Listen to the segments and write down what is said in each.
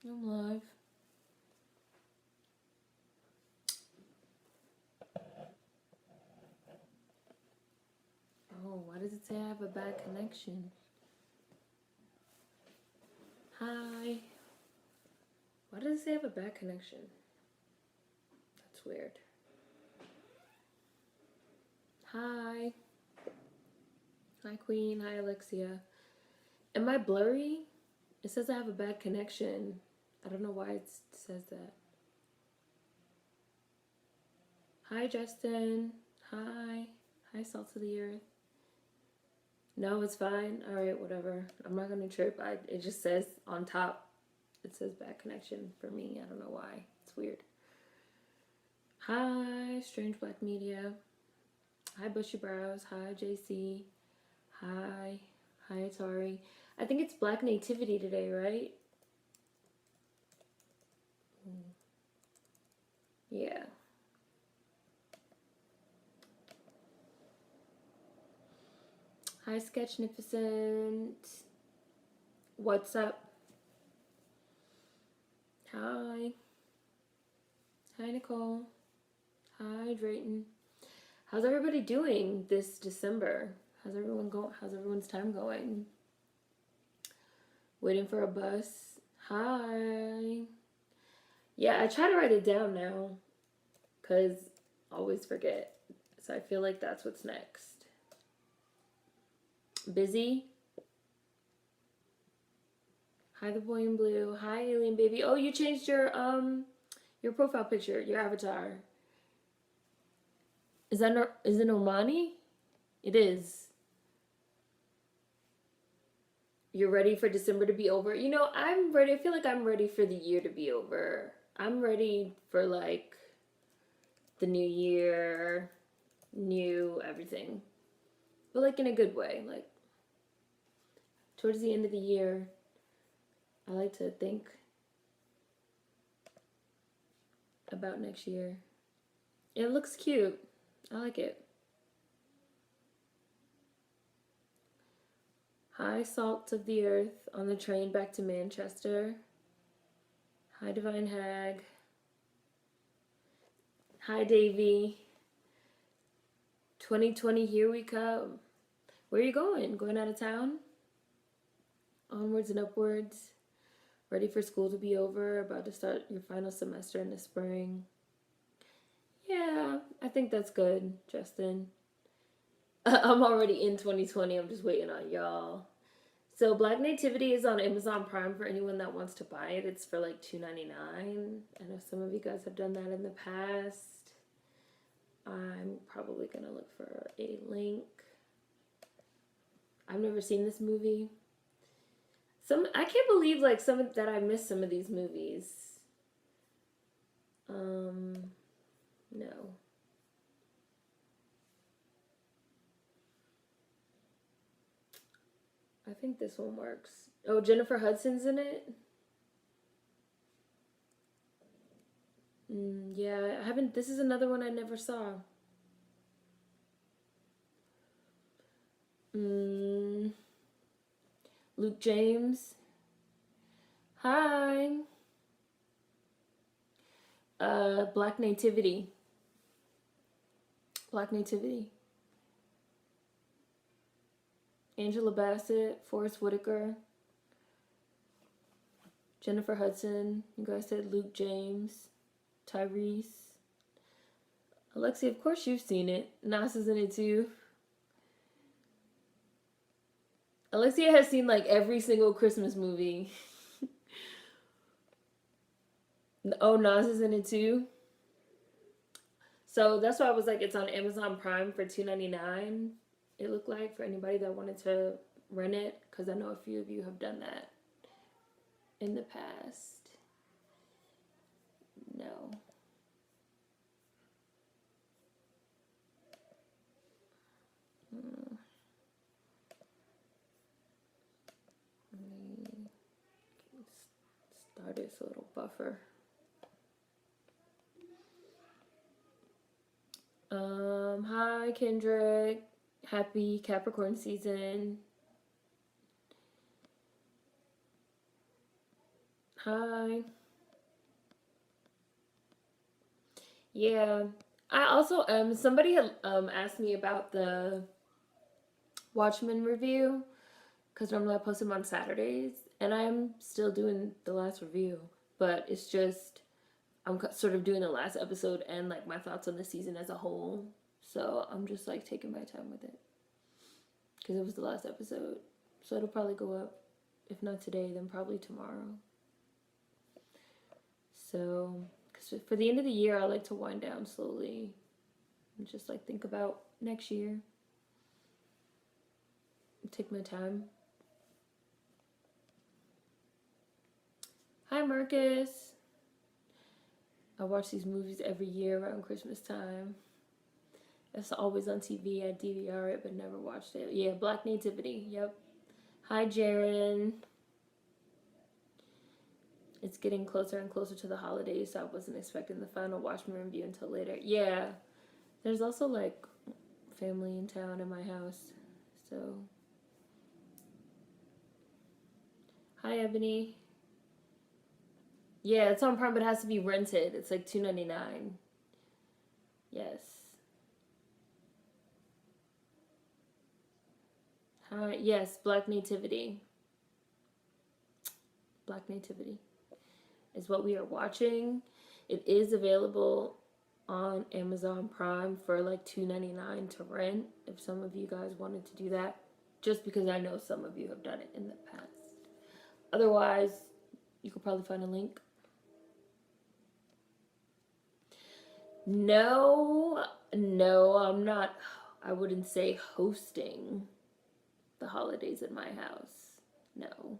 I'm live. Oh, why does it say I have a bad connection? Hi. Why does it say I have a bad connection? That's weird. Hi. Hi, Queen. Hi, Alexia. Am I blurry? It says I have a bad connection. I don't know why it says that. Hi, Justin. Hi. Hi, Salt of the Earth. No, it's fine. All right, whatever. I'm not gonna trip. It just says on top. It says bad connection for me. I don't know why. It's weird. Hi, Strange Black Media. Hi, Bushy Brows. Hi, JC. Hi. Hi, Atari. I think it's Black Nativity today, right? Yeah. Hi, Sketchnificent. What's up? Hi. Hi, Nicole. Hi, Drayton. How's everybody doing this December? How's everyone's time going? Waiting for a bus. Hi. Yeah, I try to write it down now because I always forget. So I feel like that's what's next. Busy? Hi, the boy in blue. Hi, alien baby. Oh, you changed your profile picture, your avatar. Is it Omani? It is. You're ready for December to be over. You know, I'm ready. I feel like I'm ready for the year to be over. I'm ready for like the new year, new everything. But like in a good way. Like towards the end of the year, I like to think about next year. It looks cute. I like it. Hi, Salt of the Earth, on the train back to Manchester. Hi, Divine Hag. Hi, Davy. 2020, here we come. Where are you going? Going out of town? Onwards and upwards. Ready for school to be over. About to start your final semester in the spring. Yeah, I think that's good, Justin. I'm already in 2020. I'm just waiting on y'all. So Black Nativity is on Amazon Prime for anyone that wants to buy it. It's for like $2.99. I know some of you guys have done that in the past. I'm probably gonna look for a link. I've never seen this movie. I can't believe like that I missed some of these movies. No. I think this one works. Oh, Jennifer Hudson's in it? Yeah, I haven't. This is another one I never saw. Mm, Luke James. Hi. Black Nativity. Black Nativity. Angela Bassett, Forrest Whitaker, Jennifer Hudson. You guys said Luke James, Tyrese. Alexia, of course you've seen it. Nas is in it too. Alexia has seen like every single Christmas movie. Oh, Nas is in it too. So that's why I was like, it's on Amazon Prime for $2.99. It looked like for anybody that wanted to rent it, because I know a few of you have done that in the past. No. Let me start this little buffer. Hi Kendrick. Happy Capricorn season. Hi. Yeah. I also somebody had asked me about the Watchmen review because normally I post them on Saturdays, and I'm still doing the last review, but it's just I'm sort of doing the last episode and like my thoughts on the season as a whole. So I'm just like taking my time with it because it was the last episode. So it'll probably go up, if not today, then probably tomorrow. So, because for the end of the year, I like to wind down slowly and just like think about next year. Take my time. Hi, Marcus. I watch these movies every year around Christmas time. It's always on TV. I DVR it, but never watched it. Yeah, Black Nativity. Yep. Hi, Jaren. It's getting closer and closer to the holidays, so I wasn't expecting the final Watchmen review until later. Yeah. There's also like family in town in my house, so. Hi, Ebony. Yeah, it's on Prime, but it has to be rented. It's like $2.99. Yes. Hi. Yes, Black Nativity. Black Nativity is what we are watching. It is available on Amazon Prime for like $2.99 to rent if some of you guys wanted to do that. Just because I know some of you have done it in the past. Otherwise, you could probably find a link. No, I'm not. I wouldn't say hosting the holidays at my house. No.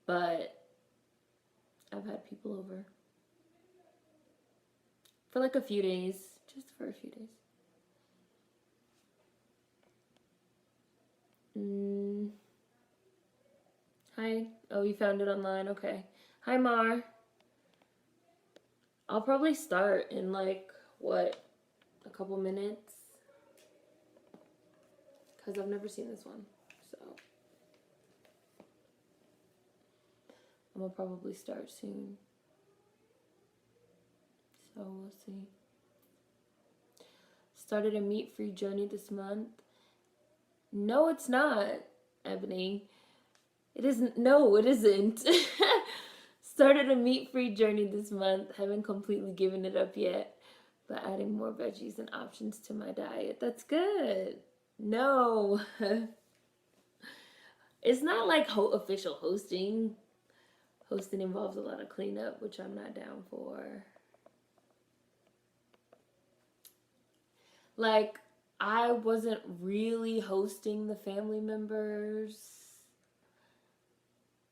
But I've had people over for like a few days, just for a few days. Hi. Oh, you found it online? Okay. Hi, Mar. I'll probably start in like, what, a couple minutes? Because I've never seen this one. So I'm going to probably start soon. So we'll see. Started a meat-free journey this month. No, it's not, Ebony. It isn't. No, it isn't. Started a meat-free journey this month. Haven't completely given it up yet, but adding more veggies and options to my diet. That's good. No. It's not like official hosting. Hosting involves a lot of cleanup, which I'm not down for. Like, I wasn't really hosting the family members.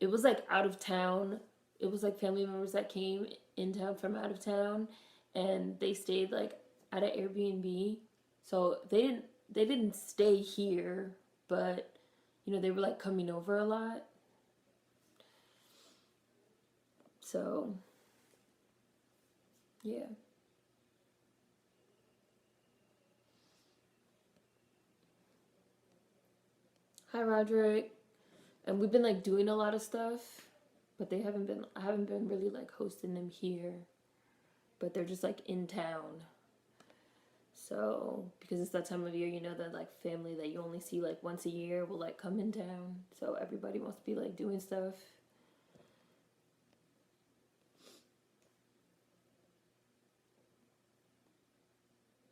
It was like out of town. It was like family members that came in town from out of town, and they stayed like at an Airbnb. So they didn't stay here, but you know, they were like coming over a lot. So yeah. Hi, Roderick. And we've been like doing a lot of stuff, but I haven't been really like hosting them here, but they're just like in town. So because it's that time of year, you know, that like family that you only see like once a year will like come in town, so everybody wants to be like doing stuff.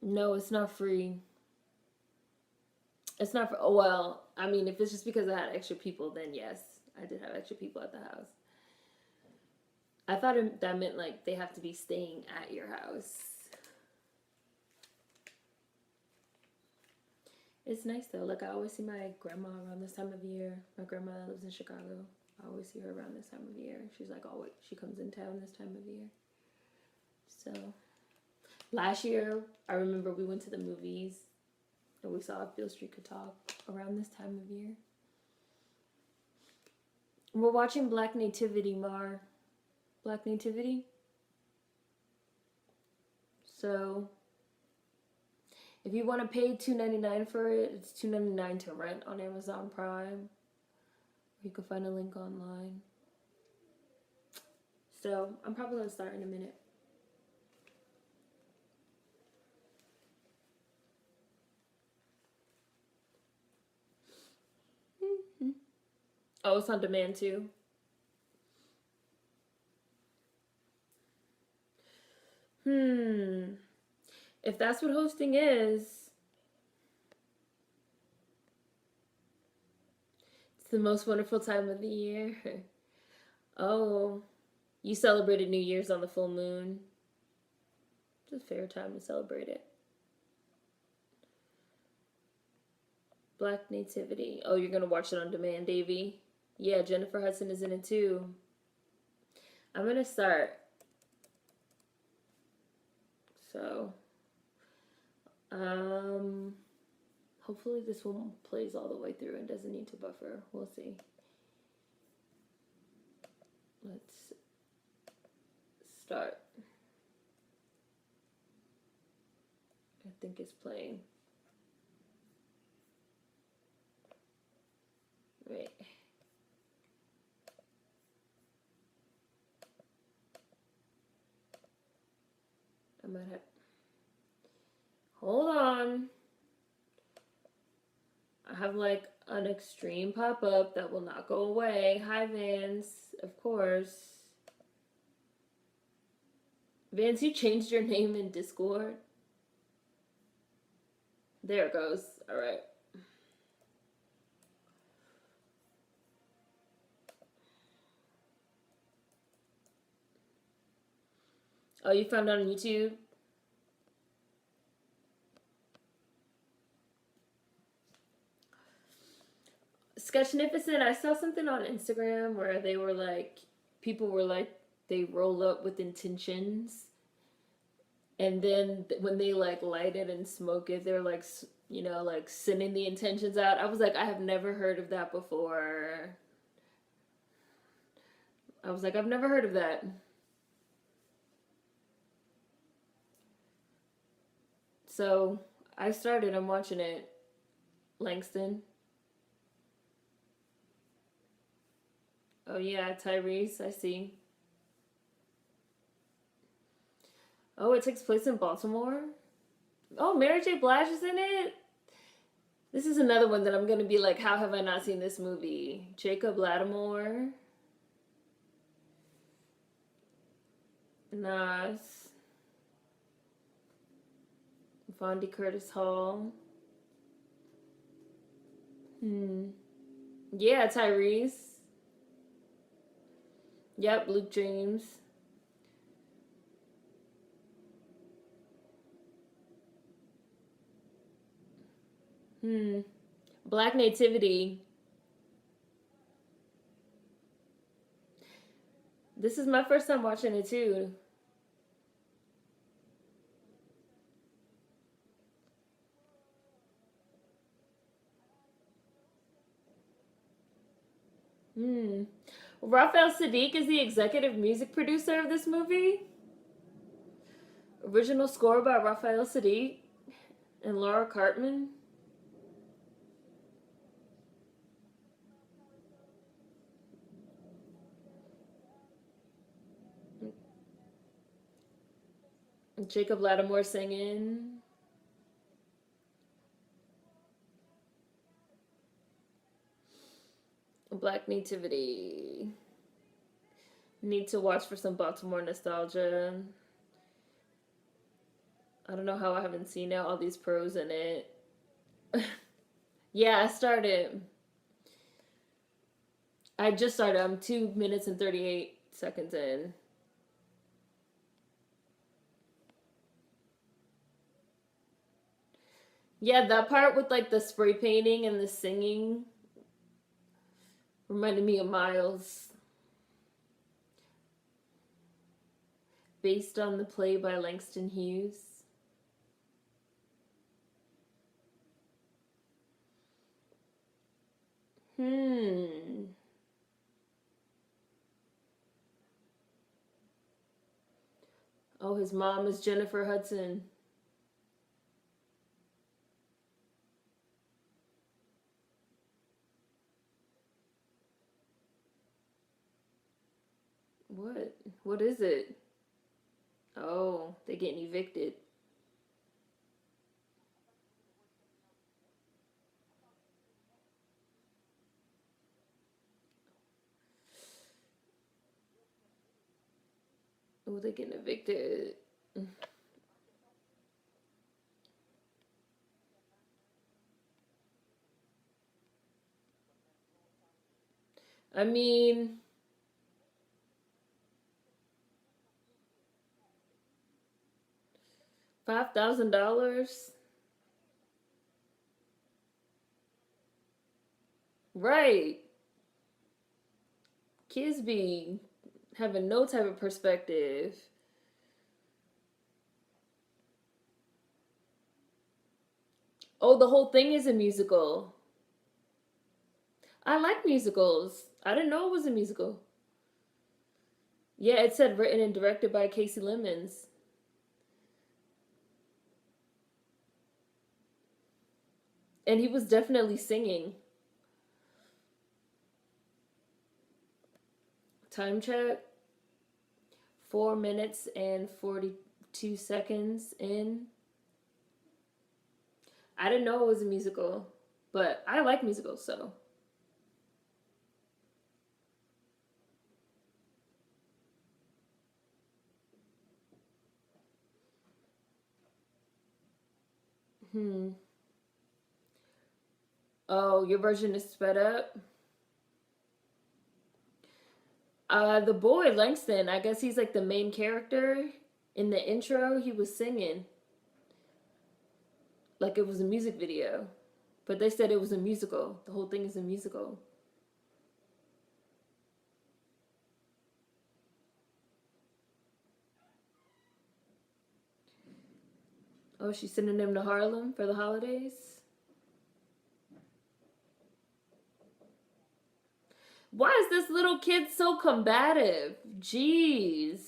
No, it's not free. It's not for, oh, well, I mean, if it's just because I had extra people, then yes, I did have extra people at the house. I thought that meant like they have to be staying at your house. It's nice though. Like I always see my grandma around this time of year. My grandma lives in Chicago. I always see her around this time of year. She's like always, she comes in town this time of year. So last year, I remember we went to the movies and we saw If Beale Street Could Talk around this time of year. We're watching Black Nativity, Mar. Black Nativity. So if you want to pay $2.99 for it, it's $2.99 to rent on Amazon Prime. Or you can find a link online. So I'm probably gonna start in a minute. Oh, it's on demand too. Hmm. If that's what hosting is, it's the most wonderful time of the year. Oh, you celebrated New Year's on the full moon. It's a fair time to celebrate it. Black Nativity. Oh, you're gonna watch it on demand, Davy. Yeah, Jennifer Hudson is in it too. I'm gonna start. So, um, hopefully this one plays all the way through and doesn't need to buffer. We'll see. Let's start. I think it's playing. Wait. I might have. Hold on. I have like an extreme pop up that will not go away. Hi, Vance. Of course. Vance, you changed your name in Discord. There it goes. All right. Oh, you found it on YouTube? Sketchnificent, I saw something on Instagram where they were like, people were like, they roll up with intentions. And then when they like light it and smoke it, they're like, like sending the intentions out. I was like, I have never heard of that before. I was like, I've never heard of that. So I started, I'm watching it. Langston. Oh, yeah, Tyrese, I see. Oh, it takes place in Baltimore? Oh, Mary J. Blige is in it? This is another one that I'm gonna be like, how have I not seen this movie? Jacob Lattimore, Nas, Vondi Curtis Hall. Yeah, Tyrese. Yep, Luke James. Black Nativity. This is my first time watching it too. Raphael Sadiq is the executive music producer of this movie. Original score by Raphael Sadiq and Laura Cartman. Jacob Lattimore singing. Black Nativity. Need to watch for some Baltimore nostalgia. I don't know how I haven't seen it. All these pros in it. Yeah, I started. I just started. I'm 2 minutes and 38 seconds in. Yeah, that part with like the spray painting and the singing reminded me of Miles. Based on the play by Langston Hughes. Hmm. Oh, his mom is Jennifer Hudson. What? What is it? Oh, they getting evicted. Oh, they getting evicted. I mean, $5,000. Right. Kids be having no type of perspective. Oh, the whole thing is a musical. I like musicals. I didn't know it was a musical. Yeah, it said written and directed by Casey Lemons. And he was definitely singing. Time check 4 minutes and 42 seconds in. I didn't know it was a musical, but I like musicals, so. Hmm. Oh, your version is sped up? The boy, Langston, I guess he's like the main character. In the intro, he was singing like it was a music video. But they said it was a musical. The whole thing is a musical. Oh, she's sending him to Harlem for the holidays? Why is this little kid so combative? Jeez.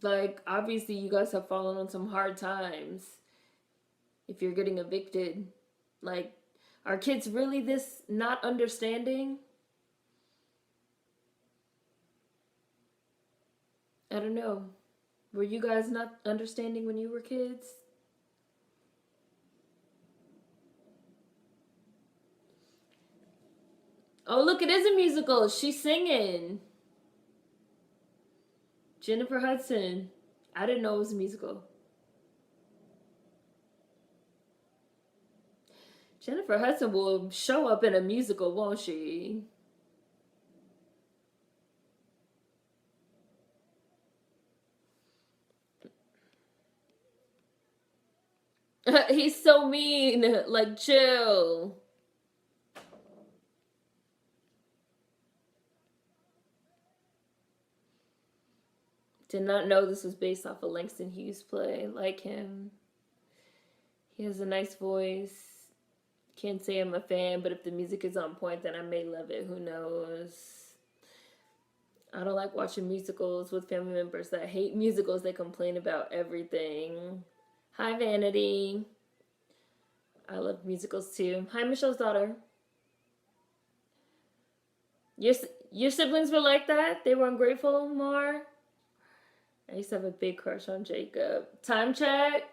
Like, obviously, you guys have fallen on some hard times if you're getting evicted. Like, are kids really this not understanding? I don't know. Were you guys not understanding when you were kids? Oh, look, it is a musical. She's singing. Jennifer Hudson. I didn't know it was a musical. Jennifer Hudson will show up in a musical, won't she? He's so mean. Like, chill. Did not know this was based off a Langston Hughes play. Like him. He has a nice voice. Can't say I'm a fan, but if the music is on point, then I may love it. Who knows? I don't like watching musicals with family members that hate musicals. They complain about everything. Hi, Vanity. I love musicals too. Hi, Michelle's daughter. Your your siblings were like that. They were ungrateful, Mar. I used to have a big crush on Jacob. Time check.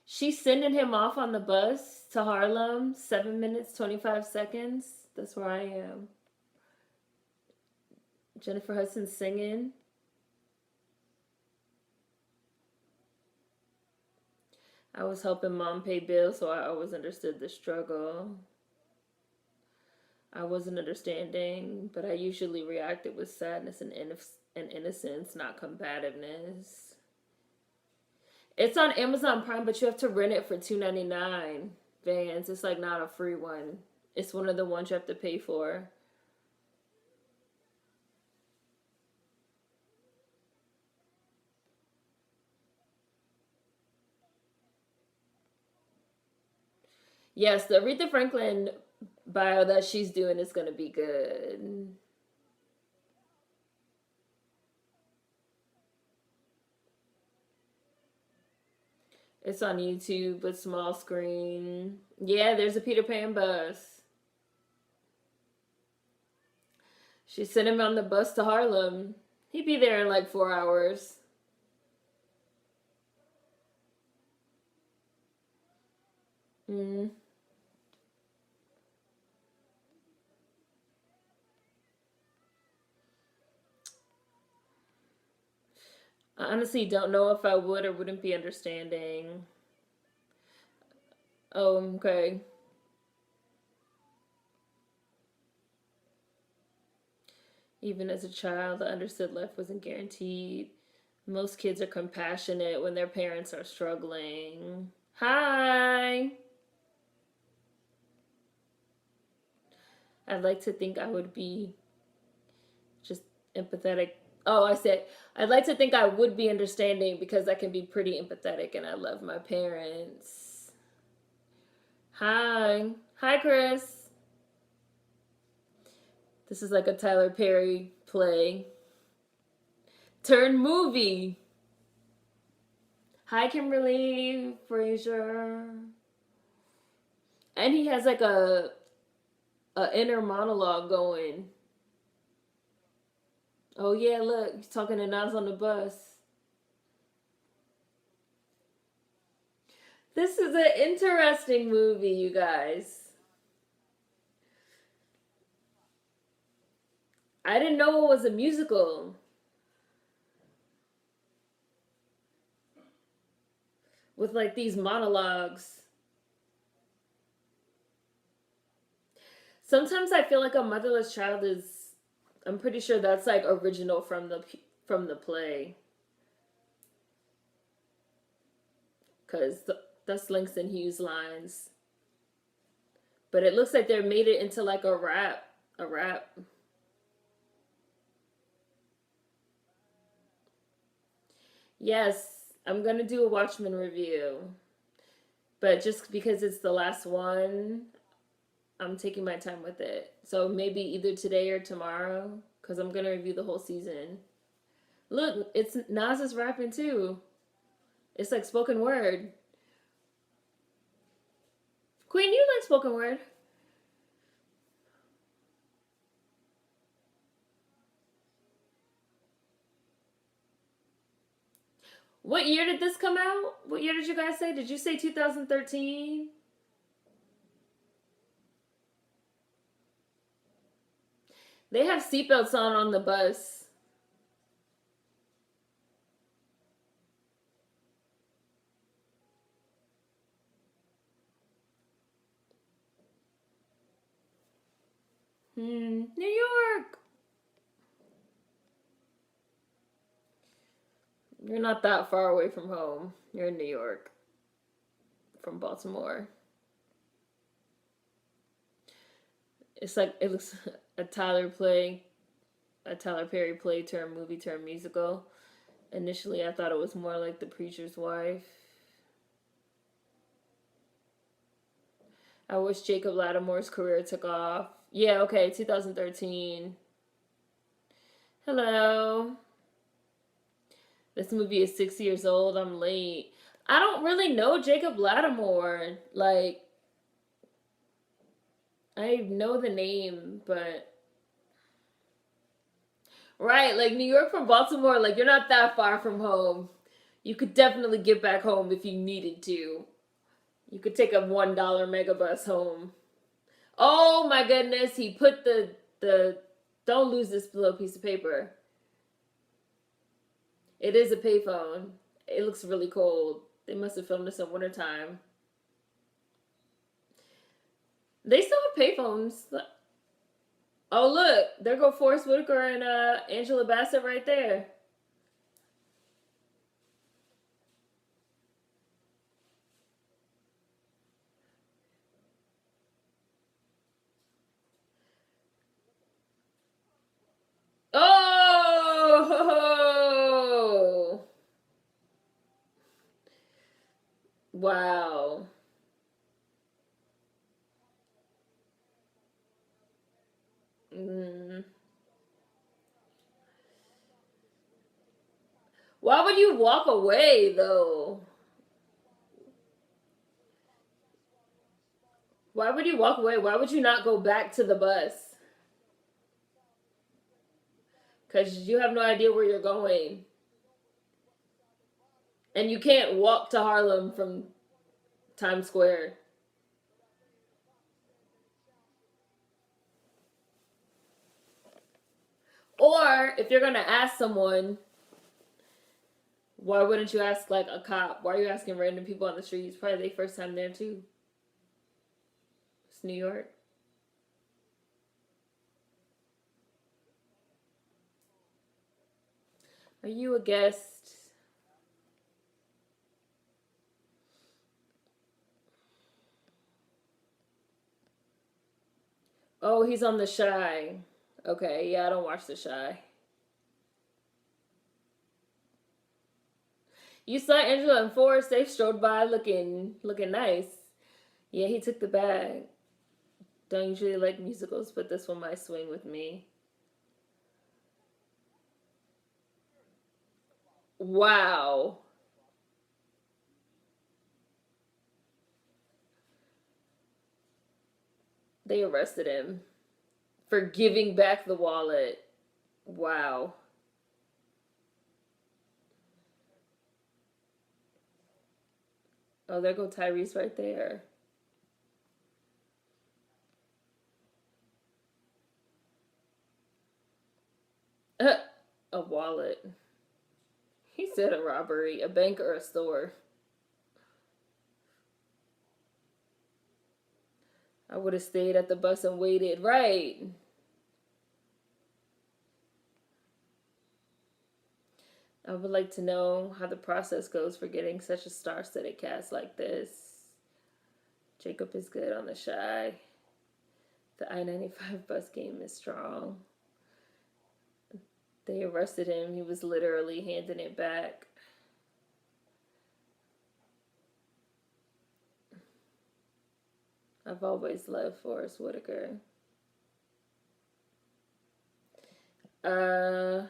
She's sending him off on the bus to Harlem. 7 minutes 25 seconds. That's where I am. Jennifer Hudson singing. I was helping mom pay bills, so I always understood the struggle. I wasn't understanding, but I usually reacted with sadness and innocence, not combativeness. It's on Amazon Prime, but you have to rent it for $2.99. Vans, it's like not a free one. It's one of the ones you have to pay for. Yes, the Aretha Franklin bio that she's doing is gonna be good. It's on YouTube, but small screen. Yeah, there's a Peter Pan bus. She sent him on the bus to Harlem. He'd be there in like 4 hours. Mm. I honestly don't know if I would or wouldn't be understanding. Oh, okay. Even as a child, I understood life wasn't guaranteed. Most kids are compassionate when their parents are struggling. Hi! I'd like to think I would be just empathetic. Oh, I said, I'd like to think I would be understanding because I can be pretty empathetic and I love my parents. Hi. Hi, Chris. This is like a Tyler Perry play. Turn movie. Hi, Kimberly Fraser. And he has like a inner monologue going. Oh yeah, look, he's talking to Nas on the bus. This is an interesting movie, you guys. I didn't know it was a musical with like these monologues. Sometimes I feel like a motherless child is. I'm pretty sure that's like original from the play, because that's Langston Hughes lines. But it looks like they made it into like a rap. A rap. Yes, I'm gonna do a Watchmen review, but just because it's the last one, I'm taking my time with it. So maybe either today or tomorrow, because I'm gonna review the whole season. Look, it's Nas is rapping too. It's like spoken word. Queen, you like spoken word. What year did this come out? What year did you guys say? Did you say 2013? They have seatbelts on the bus. New York. You're not that far away from home. You're in New York from Baltimore. It's like it looks a Tyler play, a Tyler Perry play turned movie turned musical. Initially, I thought it was more like The Preacher's Wife. I wish Jacob Lattimore's career took off. Yeah, okay, 2013. Hello. This movie is 6 years old. I'm late. I don't really know Jacob Lattimore. Like, I know the name, but. Right, like New York from Baltimore, like, you're not that far from home. You could definitely get back home if you needed to. You could take a $1 megabus home. Oh my goodness, he put the don't lose this little piece of paper. It is a payphone. It looks really cold. They must have filmed this in wintertime. They still have payphones. Oh look, there go Forrest Whitaker and Angela Bassett right there. Oh, wow. Mm. Why would you walk away though? Why would you walk away? Why would you not go back to the bus? Because you have no idea where you're going. And you can't walk to Harlem from Times Square. Or if you're going to ask someone, why wouldn't you ask like a cop? Why are you asking random people on the street? It's probably their first time there too. It's New York. Are you a guest? Oh, he's on The Shy. Okay, yeah, I don't watch The Shy. You saw Angela and Forrest. They strode by looking nice. Yeah, he took the bag. Don't usually like musicals, but this one might swing with me. Wow. They arrested him for giving back the wallet. Wow. Oh, there go Tyrese right there. A wallet. He said a robbery, a bank or a store. I would have stayed at the bus and waited. Right. I would like to know how the process goes for getting such a star-studded cast like this. Jacob is good on The Shy. The I-95 bus game is strong. They arrested him. He was literally handing it back. I've always loved Forrest Whitaker. Uh,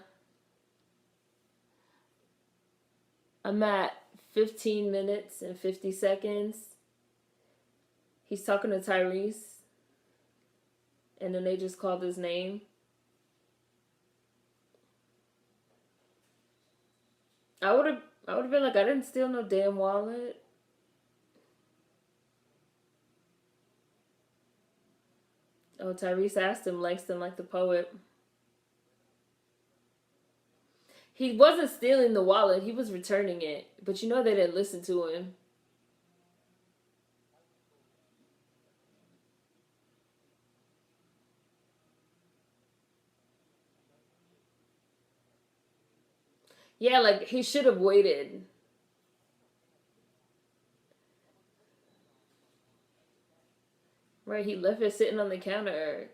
I'm at 15 minutes and 50 seconds. He's talking to Tyrese, and then they just called his name. I would have been like, I didn't steal no damn wallet. Oh, Tyrese asked him, Langston like the poet. He wasn't stealing the wallet, he was returning it. But you know they didn't listen to him. Yeah, like he should have waited. Right, he left it sitting on the counter.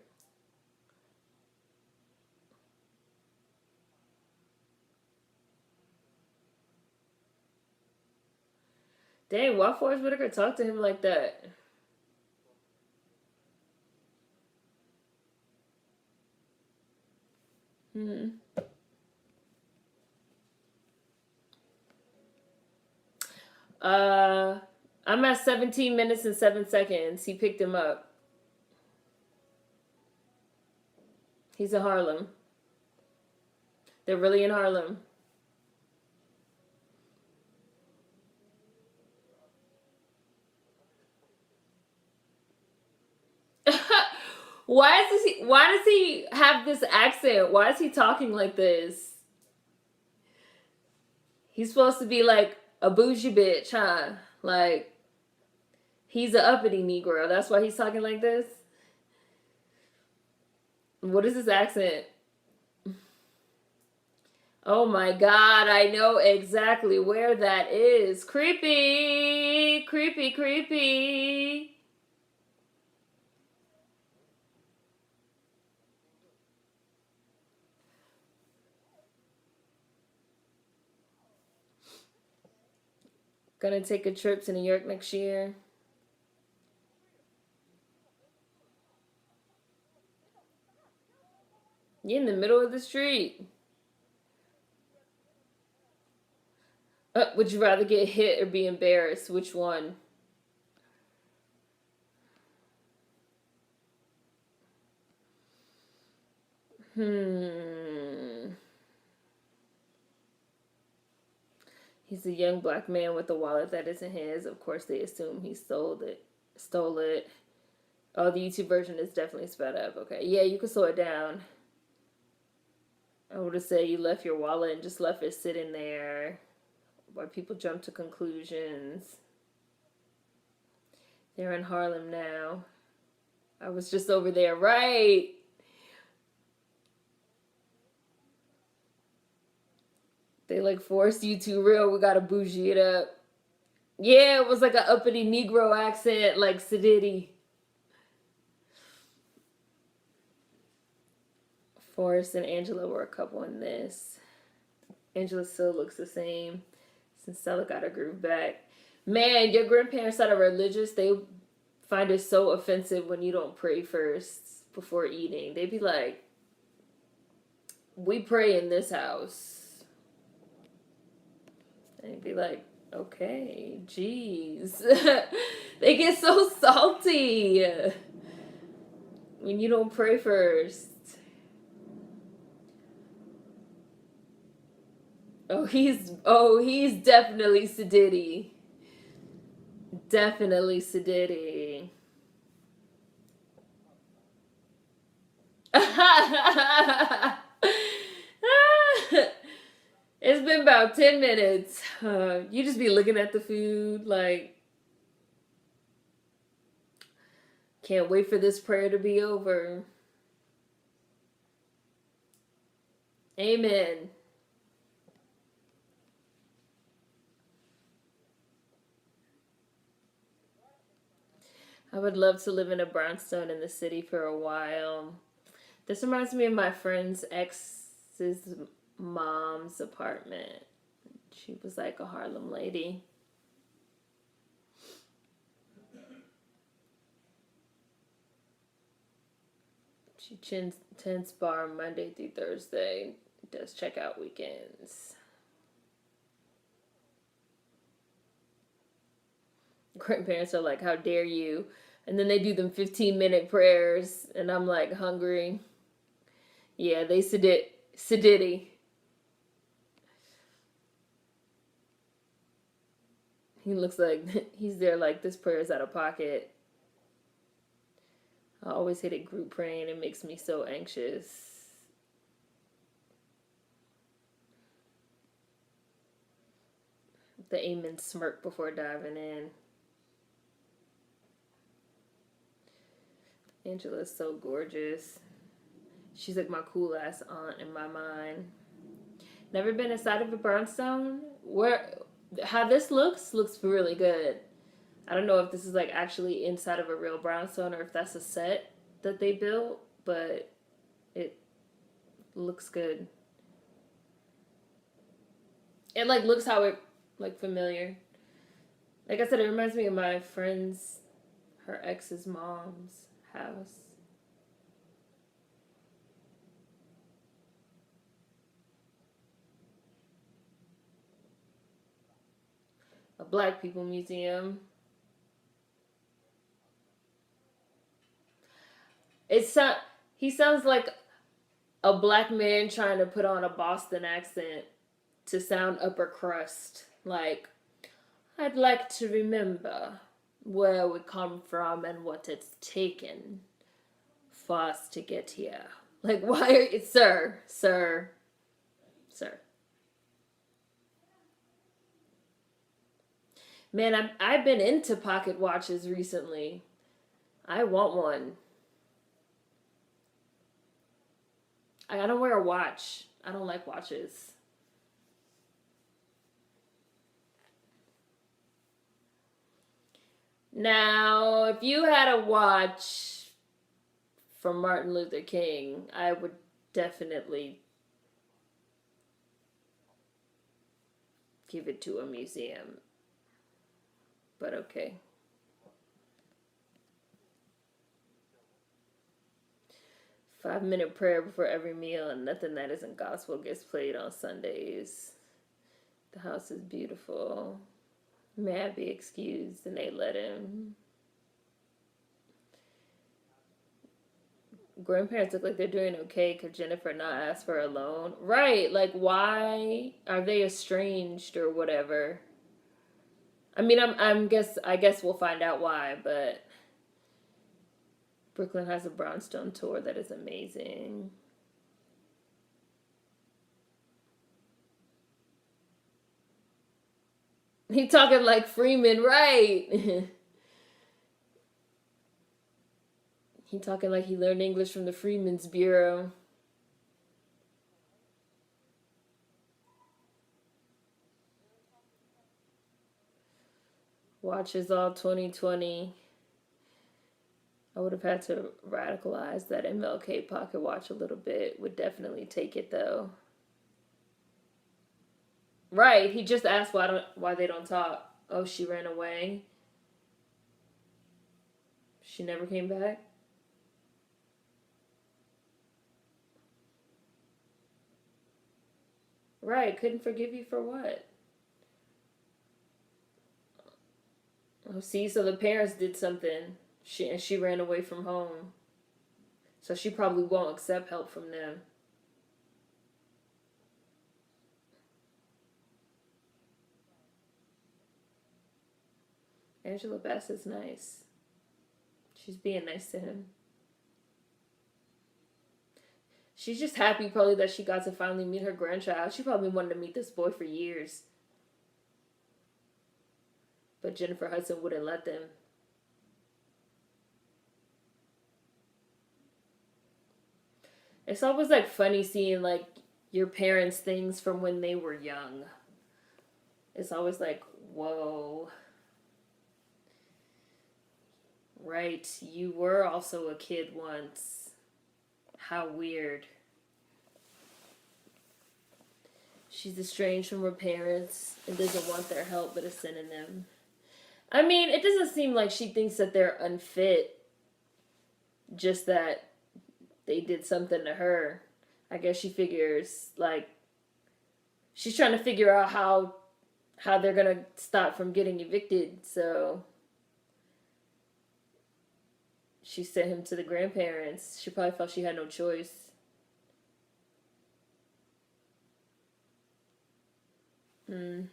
Dang, why Forrest Whitaker talk to him like that? Hmm. Uh, I'm at 17 minutes and 7 seconds. He picked him up. He's in Harlem. They're really in Harlem. Why does he have this accent? Why is he talking like this? He's supposed to be like a bougie bitch, huh? Like he's a uppity Negro. That's why he's talking like this. What is his accent? Oh my god, I know exactly where that is. Creepy, creepy, creepy. Gonna take a trip to New York next year. You're in the middle of the street. Would you rather get hit or be embarrassed? Which one? Hmm. He's a young black man with a wallet that isn't his. Of course, they assume he stole it. Stole it. Oh, the YouTube version is definitely sped up. Okay, yeah, you can slow it down. I would have said you left your wallet and just left it sitting there. Why people jump to conclusions. They're in Harlem now. I was just over there, right? They like forced you to real. We gotta bougie it up. Yeah, it was like an uppity Negro accent, like Sadiddy. Forrest and Angela were a couple in this. Angela still looks the same since Stella got her groove back. Man, your grandparents that are religious, they find it so offensive when you don't pray first before eating. They be like, we pray in this house. And you'd be like, okay, jeez. They get so salty when you don't pray first. He's definitely Sadiddy. Definitely Sadiddy. It's been about 10 minutes. You just be looking at the food like, can't wait for this prayer to be over. Amen. I would love to live in a brownstone in the city for a while. This reminds me of my friend's ex's mom's apartment. She was like a Harlem lady. She tends bar Monday through Thursday. Does check out weekends. Grandparents are like, how dare you? And then they do them 15-minute prayers, and I'm like, hungry. Yeah, they Sadiddy. He looks like he's there like this prayer is out of pocket. I always hated group praying. It makes me so anxious. The amen smirk before diving in. Angela's so gorgeous. She's like my cool ass aunt in my mind. Never been inside of a brownstone? How this looks really good. I don't know if this is like actually inside of a real brownstone or if that's a set that they built, but it looks good. It like looks how it like familiar. Like I said, it reminds me of my friend's her ex's mom's house. A black people museum. It's he sounds like a black man trying to put on a Boston accent to sound upper crust. Like, I'd like to remember where we come from and what it's taken for us to get here. Like, why are you, sir. Man, I've been into pocket watches recently. I want one. I don't wear a watch. I don't like watches. Now, if you had a watch from Martin Luther King, I would definitely give it to a museum. But okay. 5-minute prayer before every meal, and nothing that isn't gospel gets played on Sundays. The house is beautiful. May I be excused? And they let him. grandparents look like they're doing okay. Could Jennifer not ask for a loan? Right. Like, why are they estranged or whatever? I mean, I guess we'll find out why, but Brooklyn has a brownstone tour that is amazing. He talking like Freeman, right? He talking like he learned English from the Freeman's Bureau. Watches all 2020. I would have had to radicalize that MLK pocket watch a little bit. Would definitely take it though. Right. He just asked why they don't talk. Oh, she ran away. She never came back. Right. Couldn't forgive you for what? Oh, see, so the parents did something. She ran away from home. So she probably won't accept help from them. Angela Bassett's nice. She's being nice to him. She's just happy probably that she got to finally meet her grandchild. She probably wanted to meet this boy for years. But Jennifer Hudson wouldn't let them. It's always like funny seeing like your parents' things from when they were young. It's always like, whoa, right, you were also a kid once. How weird. She's estranged from her parents and doesn't want their help but is sending them. I mean, it doesn't seem like she thinks that they're unfit, just that they did something to her. I guess she figures like she's trying to figure out how they're gonna stop from getting evicted. So she sent him to the grandparents. She probably felt she had no choice. Mm.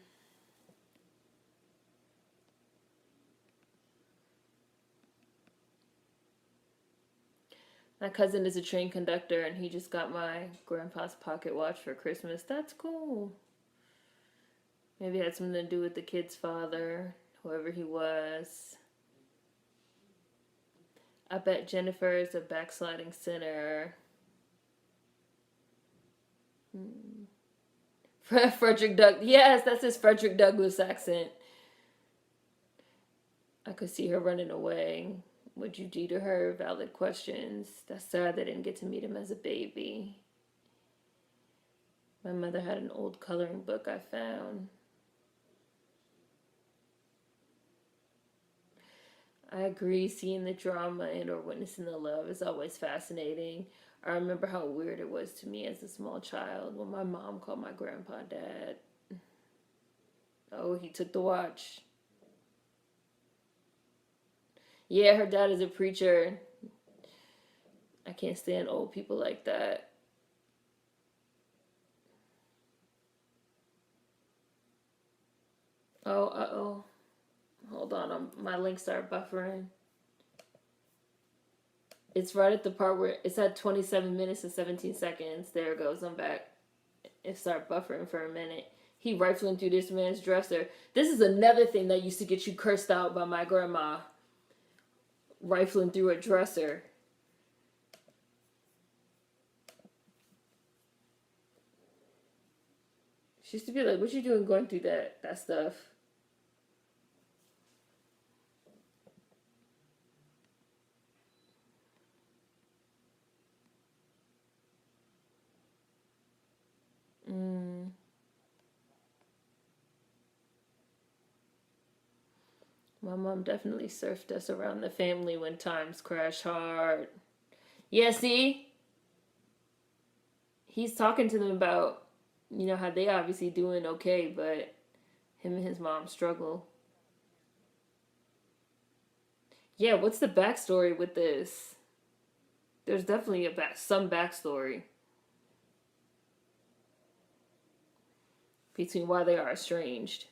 My cousin is a train conductor, and he just got my grandpa's pocket watch for Christmas. That's cool. Maybe it had something to do with the kid's father, whoever he was. I bet Jennifer is a backsliding sinner. Hmm. Frederick Doug. Yes, that's his Frederick Douglass accent. I could see her running away. What'd you do to her? Valid questions. That's sad they didn't get to meet him as a baby. My mother had an old coloring book I found. I agree, seeing the drama and or witnessing the love is always fascinating. I remember how weird it was to me as a small child when my mom called my grandpa dad. Oh, he took the watch. Yeah, her dad is a preacher. I can't stand old people like that. Oh, uh-oh. Hold on, my links are buffering. It's right at the part where it's at 27 minutes and 17 seconds. There it goes. I'm back. It started buffering for a minute. He rifling through this man's dresser. This is another thing that used to get you cursed out by my grandma. Rifling through a dresser. She used to be like, "What you doing going through that stuff?" Mm. My mom definitely surfed us around the family when times crash hard. Yeah, see, he's talking to them about how they obviously doing okay, but him and his mom struggle. Yeah, what's the backstory with this? There's definitely some backstory between why they are estranged.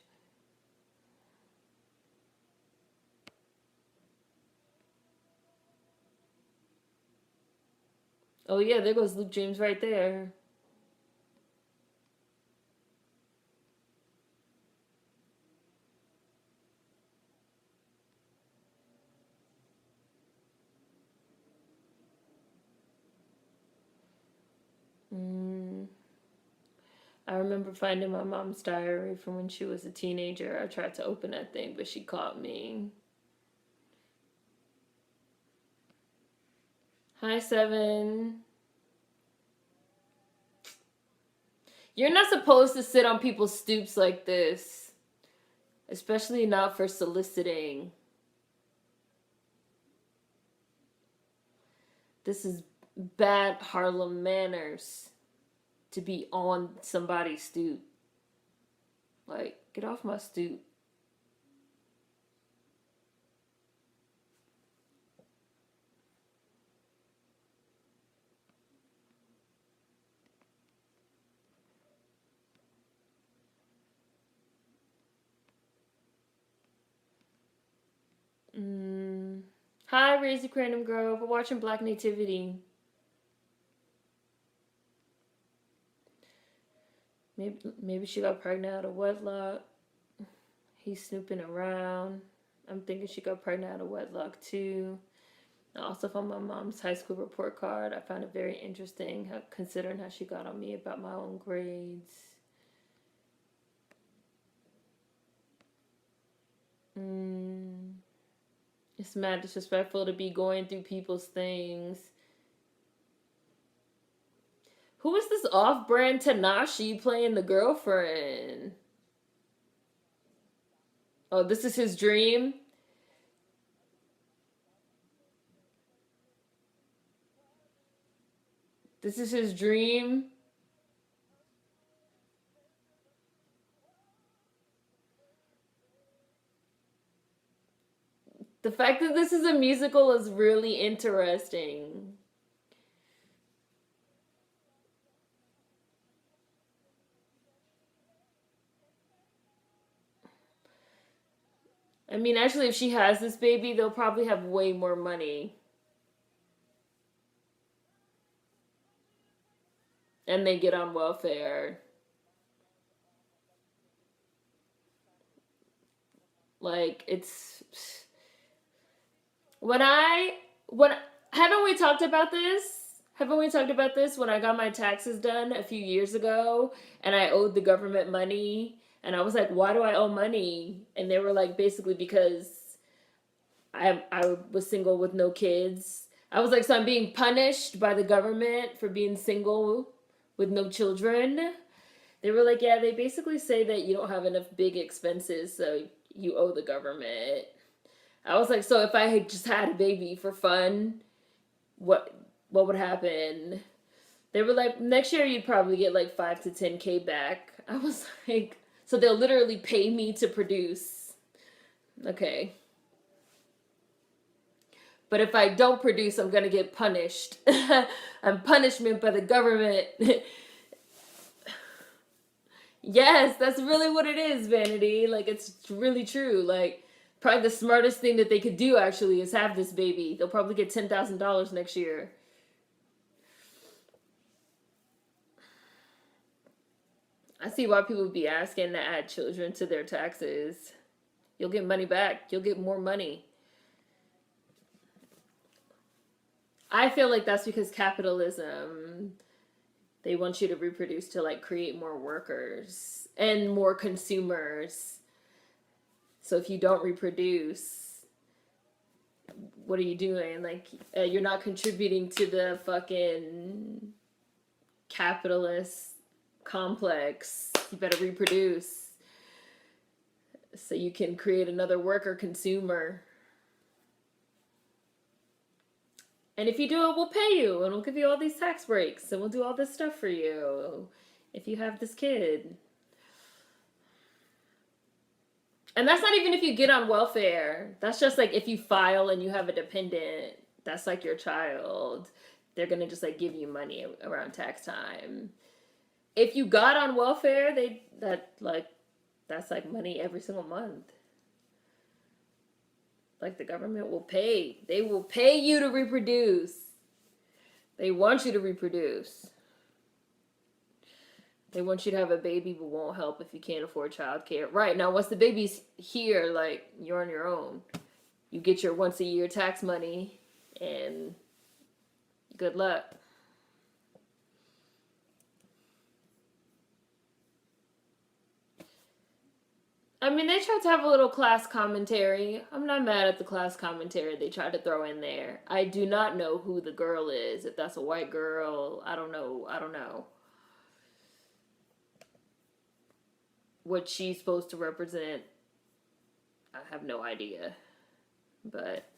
Oh yeah, there goes Luke James right there. Mm. I remember finding my mom's diary from when she was a teenager. I tried to open that thing, but she caught me. Hi, Seven. You're not supposed to sit on people's stoops like this, especially not for soliciting. This is bad Harlem manners to be on somebody's stoop. Like, get off my stoop. Mm. Hi, Raisy Crandom Grove. We're watching Black Nativity. Maybe she got pregnant out of wedlock. He's snooping around. I'm thinking she got pregnant out of wedlock too. I also found my mom's high school report card. I found it very interesting, considering how she got on me about my own grades. Mm. It's mad disrespectful to be going through people's things. Who is this off-brand Tanashi playing the girlfriend? Oh, this is his dream? This is his dream? The fact that this is a musical is really interesting. I mean, actually, if she has this baby, they'll probably have way more money. And they get on welfare. Like, it's. When I. When. Haven't we talked about this? Haven't we talked about this when I got my taxes done a few years ago and I owed the government money? And I was like, why do I owe money? And they were like, basically because I was single with no kids. I was like, so I'm being punished by the government for being single with no children. They were like, yeah, they basically say that you don't have enough big expenses, so you owe the government. I was like, so if I had just had a baby for fun, what what would happen? They were like, next year you'd probably get like 5 to 10K back. I was like, so they'll literally pay me to produce. Okay. But if I don't produce, I'm gonna get punished. I'm punishment by the government. Yes, that's really what it is, Vanity. Like, it's really true. Like, probably the smartest thing that they could do actually is have this baby. They'll probably get $10,000 next year. I see why people would be asking to add children to their taxes. You'll get money back. You'll get more money. I feel like that's because capitalism, they want you to reproduce to like create more workers and more consumers. So if you don't reproduce, what are you doing? Like, you're not contributing to the fucking capitalist complex. You better reproduce so you can create another worker consumer. And if you do it, we'll pay you and we'll give you all these tax breaks and we'll do all this stuff for you if you have this kid. And that's not even if you get on welfare. That's just like if you file and you have a dependent. That's like your child. they're gonna just like give you money around tax time. If you got on welfare, that's like money every single month. Like the government will pay. They will pay you to reproduce. They want you to reproduce. They want you to have a baby, but won't help if you can't afford childcare. Right now, once the baby's here, like you're on your own. You get your once a year tax money, and good luck. I mean, they tried to have a little class commentary. I'm not mad at the class commentary they tried to throw in there. I do not know who the girl is. If that's a white girl, I don't know. I don't know what she's supposed to represent. I have no idea. But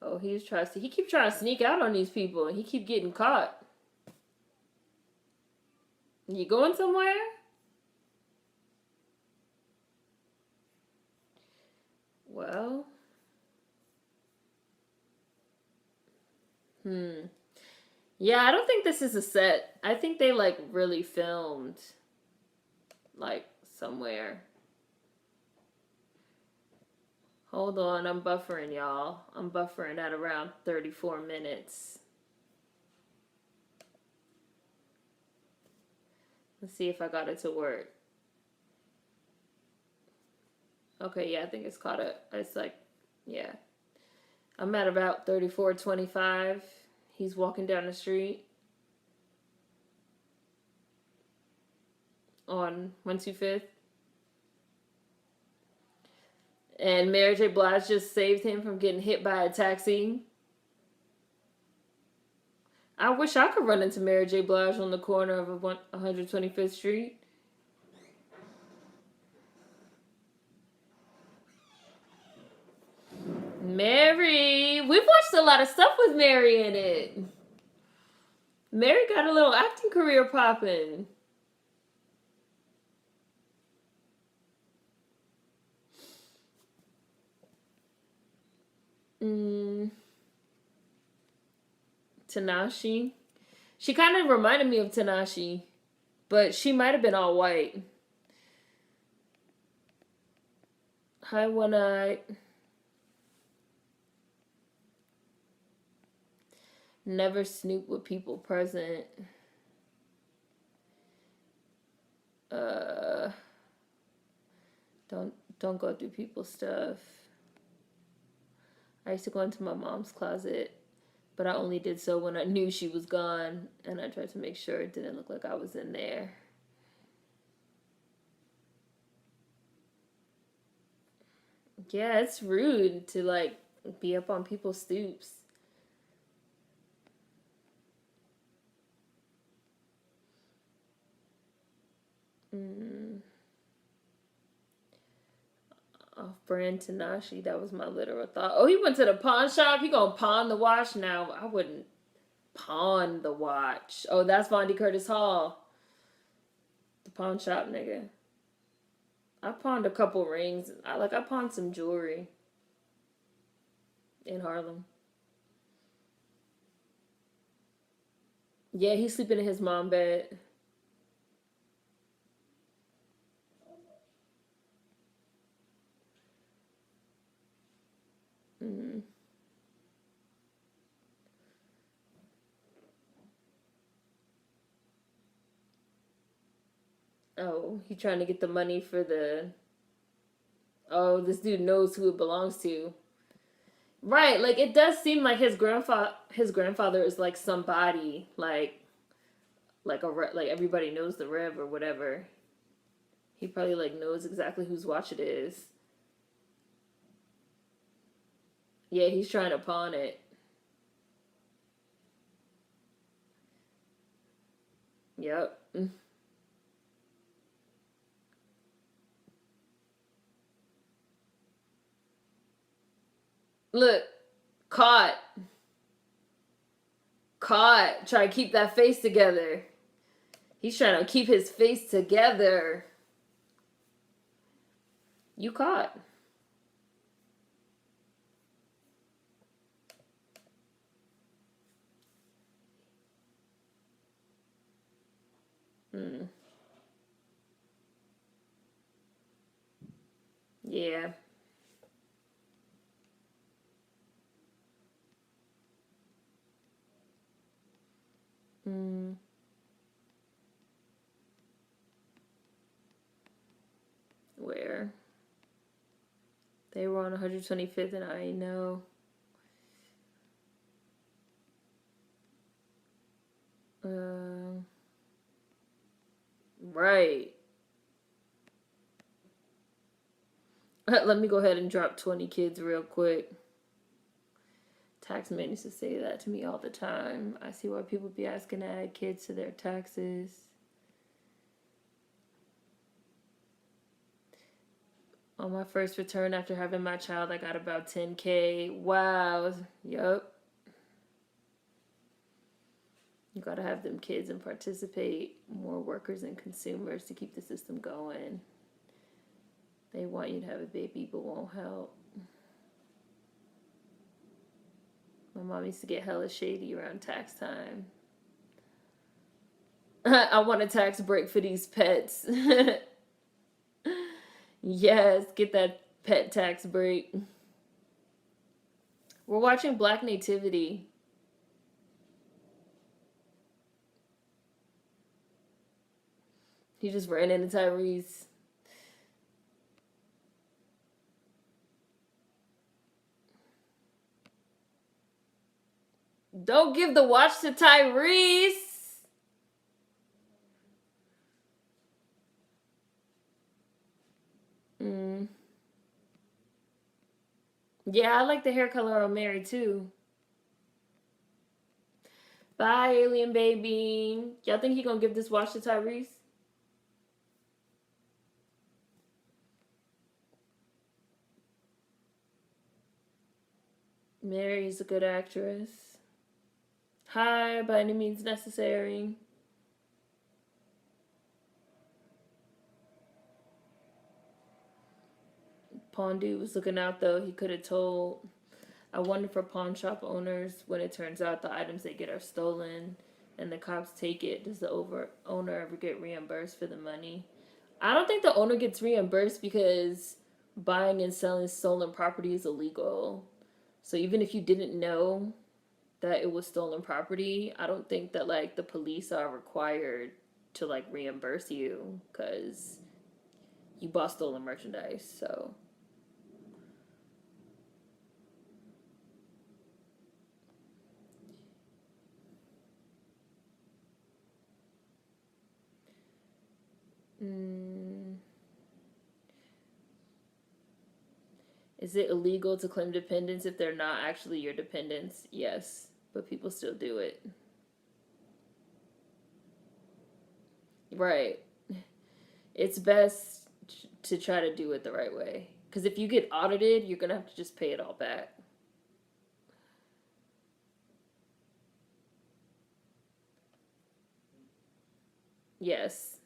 oh, he keeps trying to sneak out on these people, and he keep getting caught. You going somewhere? Well, yeah, I don't think this is a set. I think they like really filmed like somewhere. Hold on, I'm buffering, y'all. I'm buffering at around 34 minutes. Let's see if I got it to work. Okay, yeah, I think it's caught up. It's like, yeah. I'm at about 34:25. He's walking down the street on 125th. And Mary J. Blige just saved him from getting hit by a taxi. I wish I could run into Mary J. Blige on the corner of 125th Street. Mary! We've watched a lot of stuff with Mary in it. Mary got a little acting career popping. Tanashi. She kind of reminded me of Tanashi, but she might have been all white. Hi, One Eye. Never snoop with people present. Don't go through people's stuff. I used to go into my mom's closet, but I only did so when I knew she was gone, and I tried to make sure it didn't look like I was in there. Yeah, it's rude to like be up on people's stoops. Off-brand Tanashi, that was my literal thought. Oh, he went to the pawn shop. He gonna pawn the watch now. I wouldn't pawn the watch. Oh, that's Vondi Curtis Hall, the pawn shop nigga. I pawned a couple rings. I pawned some jewelry in Harlem. Yeah, he's sleeping in his mom bed. Oh, he trying to get the money for the. Oh, this dude knows who it belongs to. Right, like it does seem like his grandfather is like somebody like everybody knows the Rev or whatever. He probably like knows exactly whose watch it is. Yeah, he's trying to pawn it. Yep. Look, caught. Caught. Try to keep that face together. He's trying to keep his face together. You caught. Mm. Yeah. Mm. Where? They were on 125th and I know. Uh, right. Let me go ahead and drop 20 kids real quick. Taxman used to say that to me all the time. I see why people be asking to add kids to their taxes. On my first return after having my child, I got about 10K. Wow. Yup. You gotta have them kids and participate. More workers and consumers to keep the system going. They want you to have a baby but won't help. My mom used to get hella shady around tax time. I want a tax break for these pets. Yes, get that pet tax break. We're watching Black Nativity. He just ran into Tyrese. Don't give the watch to Tyrese. Mm. Yeah, I like the hair color on Mary too. Bye, alien baby. Y'all think he gonna give this watch to Tyrese? Mary's a good actress. Hi, by any means necessary. Pawn dude was looking out though. He could have told. I wonder for pawn shop owners when it turns out the items they get are stolen and the cops take it, does the owner ever get reimbursed for the money? I don't think the owner gets reimbursed because buying and selling stolen property is illegal. So even if you didn't know that it was stolen property, I don't think that like the police are required to like reimburse you because you bought stolen merchandise. So mm, is it illegal to claim dependents if they're not actually your dependents? Yes, but people still do it. Right. It's best to try to do it the right way. Because if you get audited, you're going to have to just pay it all back. Yes.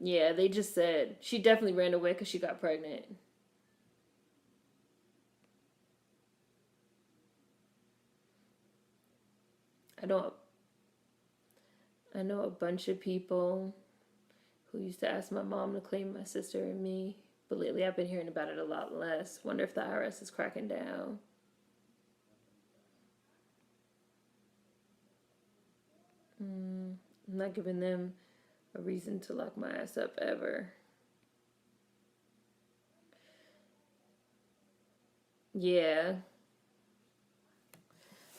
Yeah, they just said she definitely ran away because she got pregnant. I know, I know a bunch of people who used to ask my mom to claim my sister and me, but lately I've been hearing about it a lot less. Wonder if the IRS is cracking down. I'm not giving them a reason to lock my ass up ever. Yeah,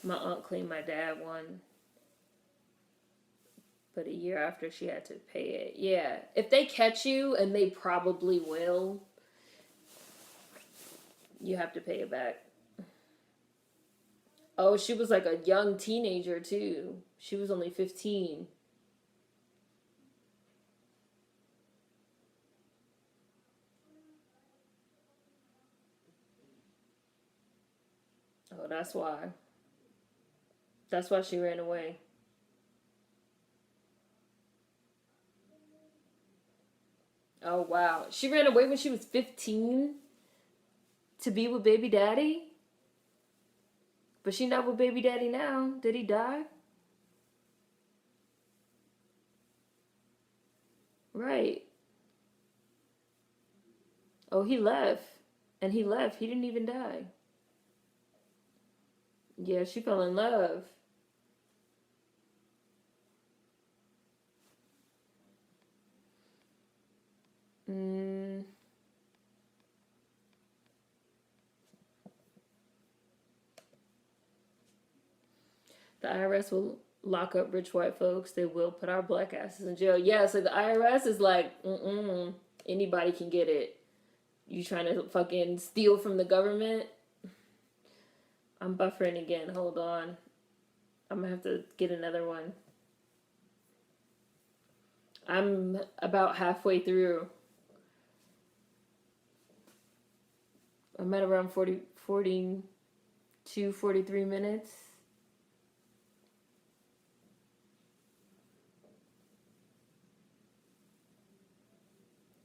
my aunt claimed my dad one, but a year after she had to pay it. Yeah, if they catch you, and they probably will, you have to pay it back. Oh, she was like a young teenager too. She was only 15. Oh, that's why. That's why she ran away. Oh, wow. She ran away when she was 15 to be with baby daddy? But she not with baby daddy now. Did he die? Right. Oh, he left. And he left. He didn't even die. Yeah, she fell in love. Mm, the IRS will lock up rich white folks. They will put our black asses in jail. Yeah, so the IRS is like, anybody can get it. You trying to fucking steal from the government? I'm buffering again. Hold on. I'm gonna have to get another one. I'm about halfway through. I'm at around 42, 43 minutes.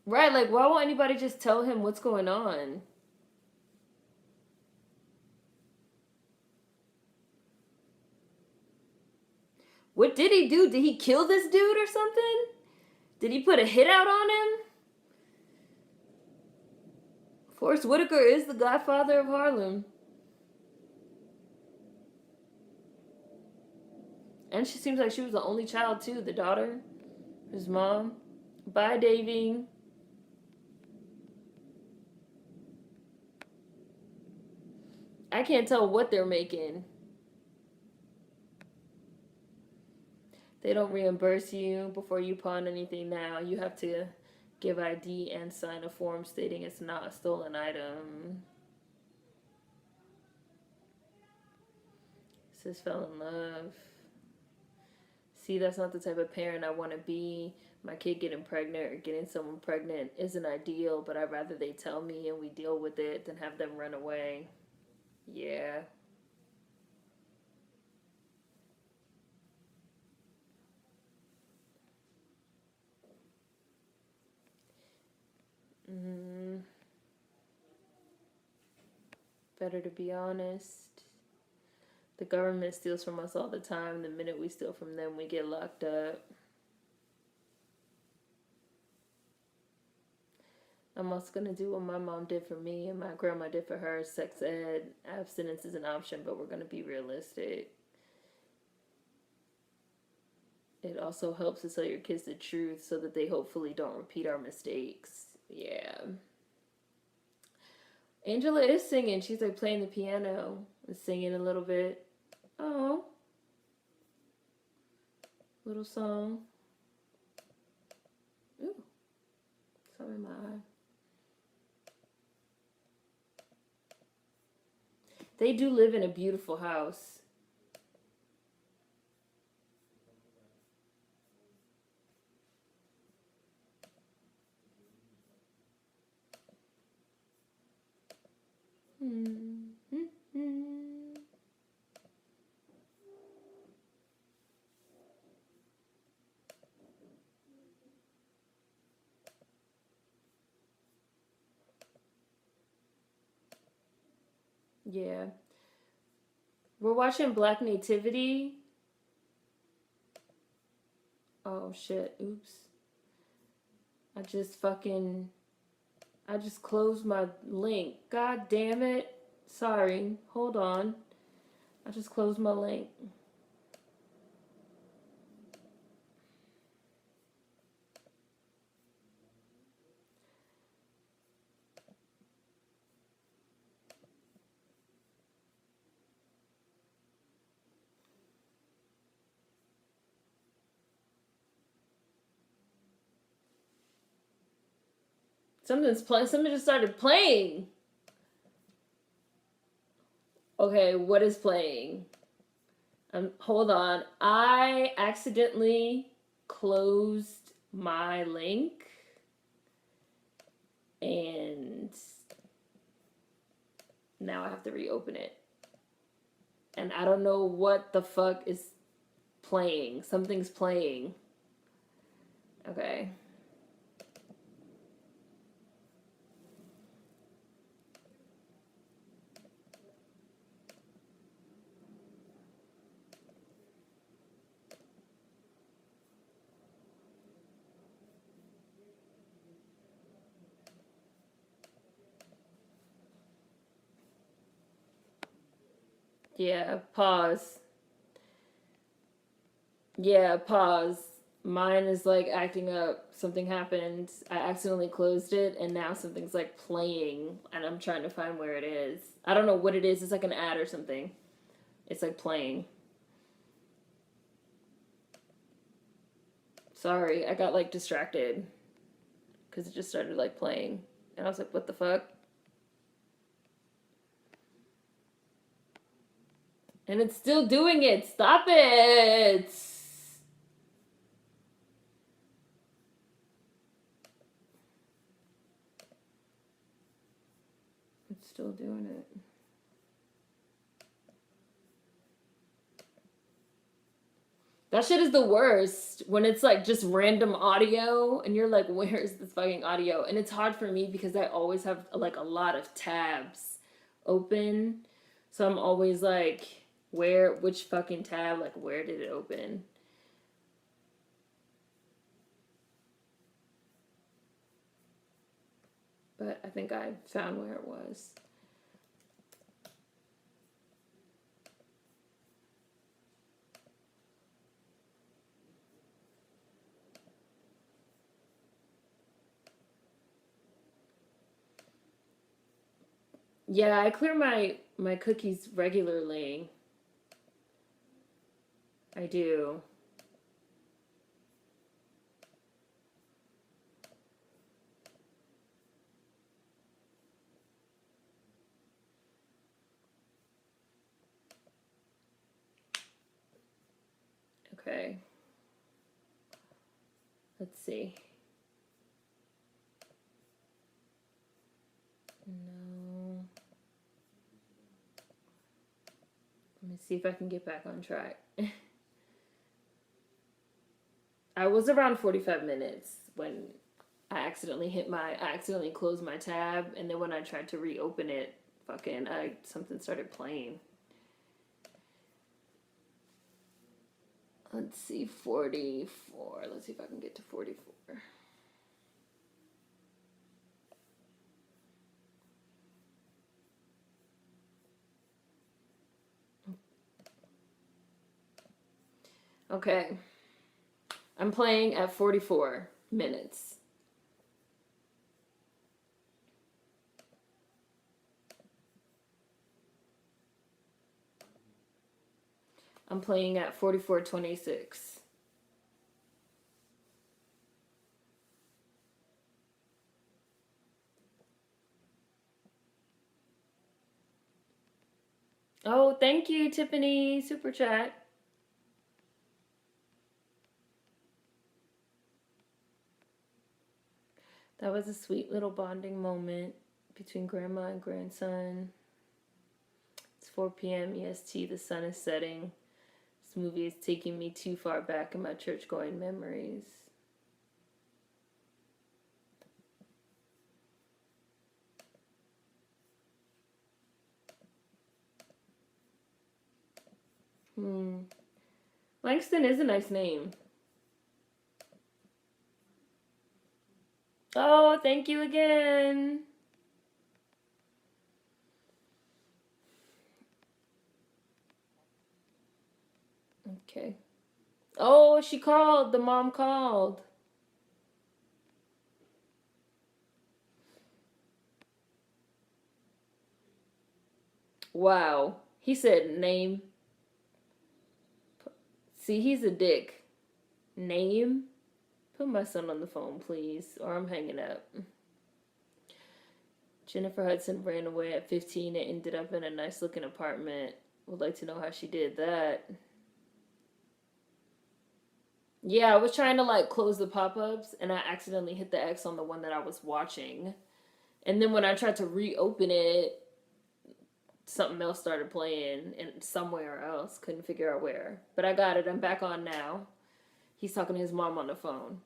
Right, like, why won't anybody just tell him what's going on? What did he do? Did he kill this dude or something? Did he put a hit out on him? Forrest Whitaker is the godfather of Harlem. And she seems like she was the only child, too. The daughter, his mom. Bye, Davy. I can't tell what they're making. They don't reimburse you before you pawn anything now. You have to give ID and sign a form stating it's not a stolen item. Sis fell in love. See, that's not the type of parent I want to be. My kid getting pregnant or getting someone pregnant isn't ideal, but I'd rather they tell me and we deal with it than have them run away. Yeah. Mm, better to be honest. The government steals from us all the time. The minute we steal from them, we get locked up. I'm also going to do what my mom did for me and my grandma did for her. Sex ed. Abstinence is an option, but we're going to be realistic. It also helps to tell your kids the truth so that they hopefully don't repeat our mistakes. Yeah. Angela is singing. She's like playing the piano and singing a little bit. Oh. Little song. Ooh. Something in my eye. They do live in a beautiful house. Yeah. We're watching Black Nativity. Oh shit. Oops. I just closed my link. God damn it. Sorry. Hold on. I just closed my link. Something's playing. Something just started playing. Okay, what is playing? Hold on. I accidentally closed my link and now I have to reopen it. And I don't know what the fuck is playing. Something's playing. Okay. Yeah, pause. Yeah, pause. Mine is like acting up. Something happened. I accidentally closed it, and now something's like playing, and I'm trying to find where it is. I don't know what it is. It's like an ad or something. It's like playing. Sorry, I got like distracted because it just started like playing, and I was like, "What the fuck?" And it's still doing it. Stop it! It's still doing it. That shit is the worst when it's like just random audio and you're like, where is this fucking audio? And it's hard for me because I always have like a lot of tabs open. So I'm always like, which fucking tab, like, where did it open? But I think I found where it was. Yeah, I clear my cookies regularly. I do. Okay. Let's see. No. Let me see if I can get back on track. I was around 45 minutes when I accidentally closed my tab, and then when I tried to reopen it, something started playing. Let's see, 44. Let's see if I can get to 44. Okay. I'm playing at 44 minutes. I'm playing at 44:26. Oh, thank you, Tiffany. Super chat. That was a sweet little bonding moment between grandma and grandson. It's 4 p.m. EST. The sun is setting. This movie is taking me too far back in my church going memories. Langston is a nice name. Oh, thank you again. Okay. Oh, she called. The mom called. Wow. He said name. See, he's a dick. Name? Put my son on the phone, please, or I'm hanging up. Jennifer Hudson ran away at 15 and ended up in a nice looking apartment. Would like to know how she did that. Yeah, I was trying to like close the pop ups and I accidentally hit the X on the one that I was watching. And then when I tried to reopen it, something else started playing and somewhere else. Couldn't figure out where. But I got it. I'm back on now. He's talking to his mom on the phone.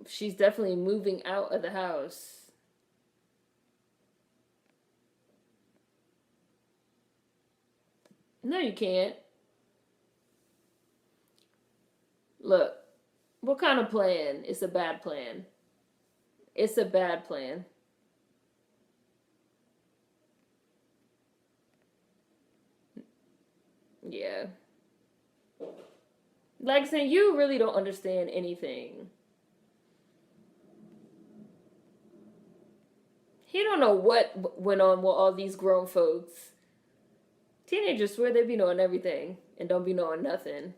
She's definitely moving out of the house. No, you can't. Look, what kind of plan is a bad plan? It's a bad plan. Yeah. Like saying you really don't understand anything. He don't know what went on with all these grown folks. Teenagers swear they be knowing everything and don't be knowing nothing.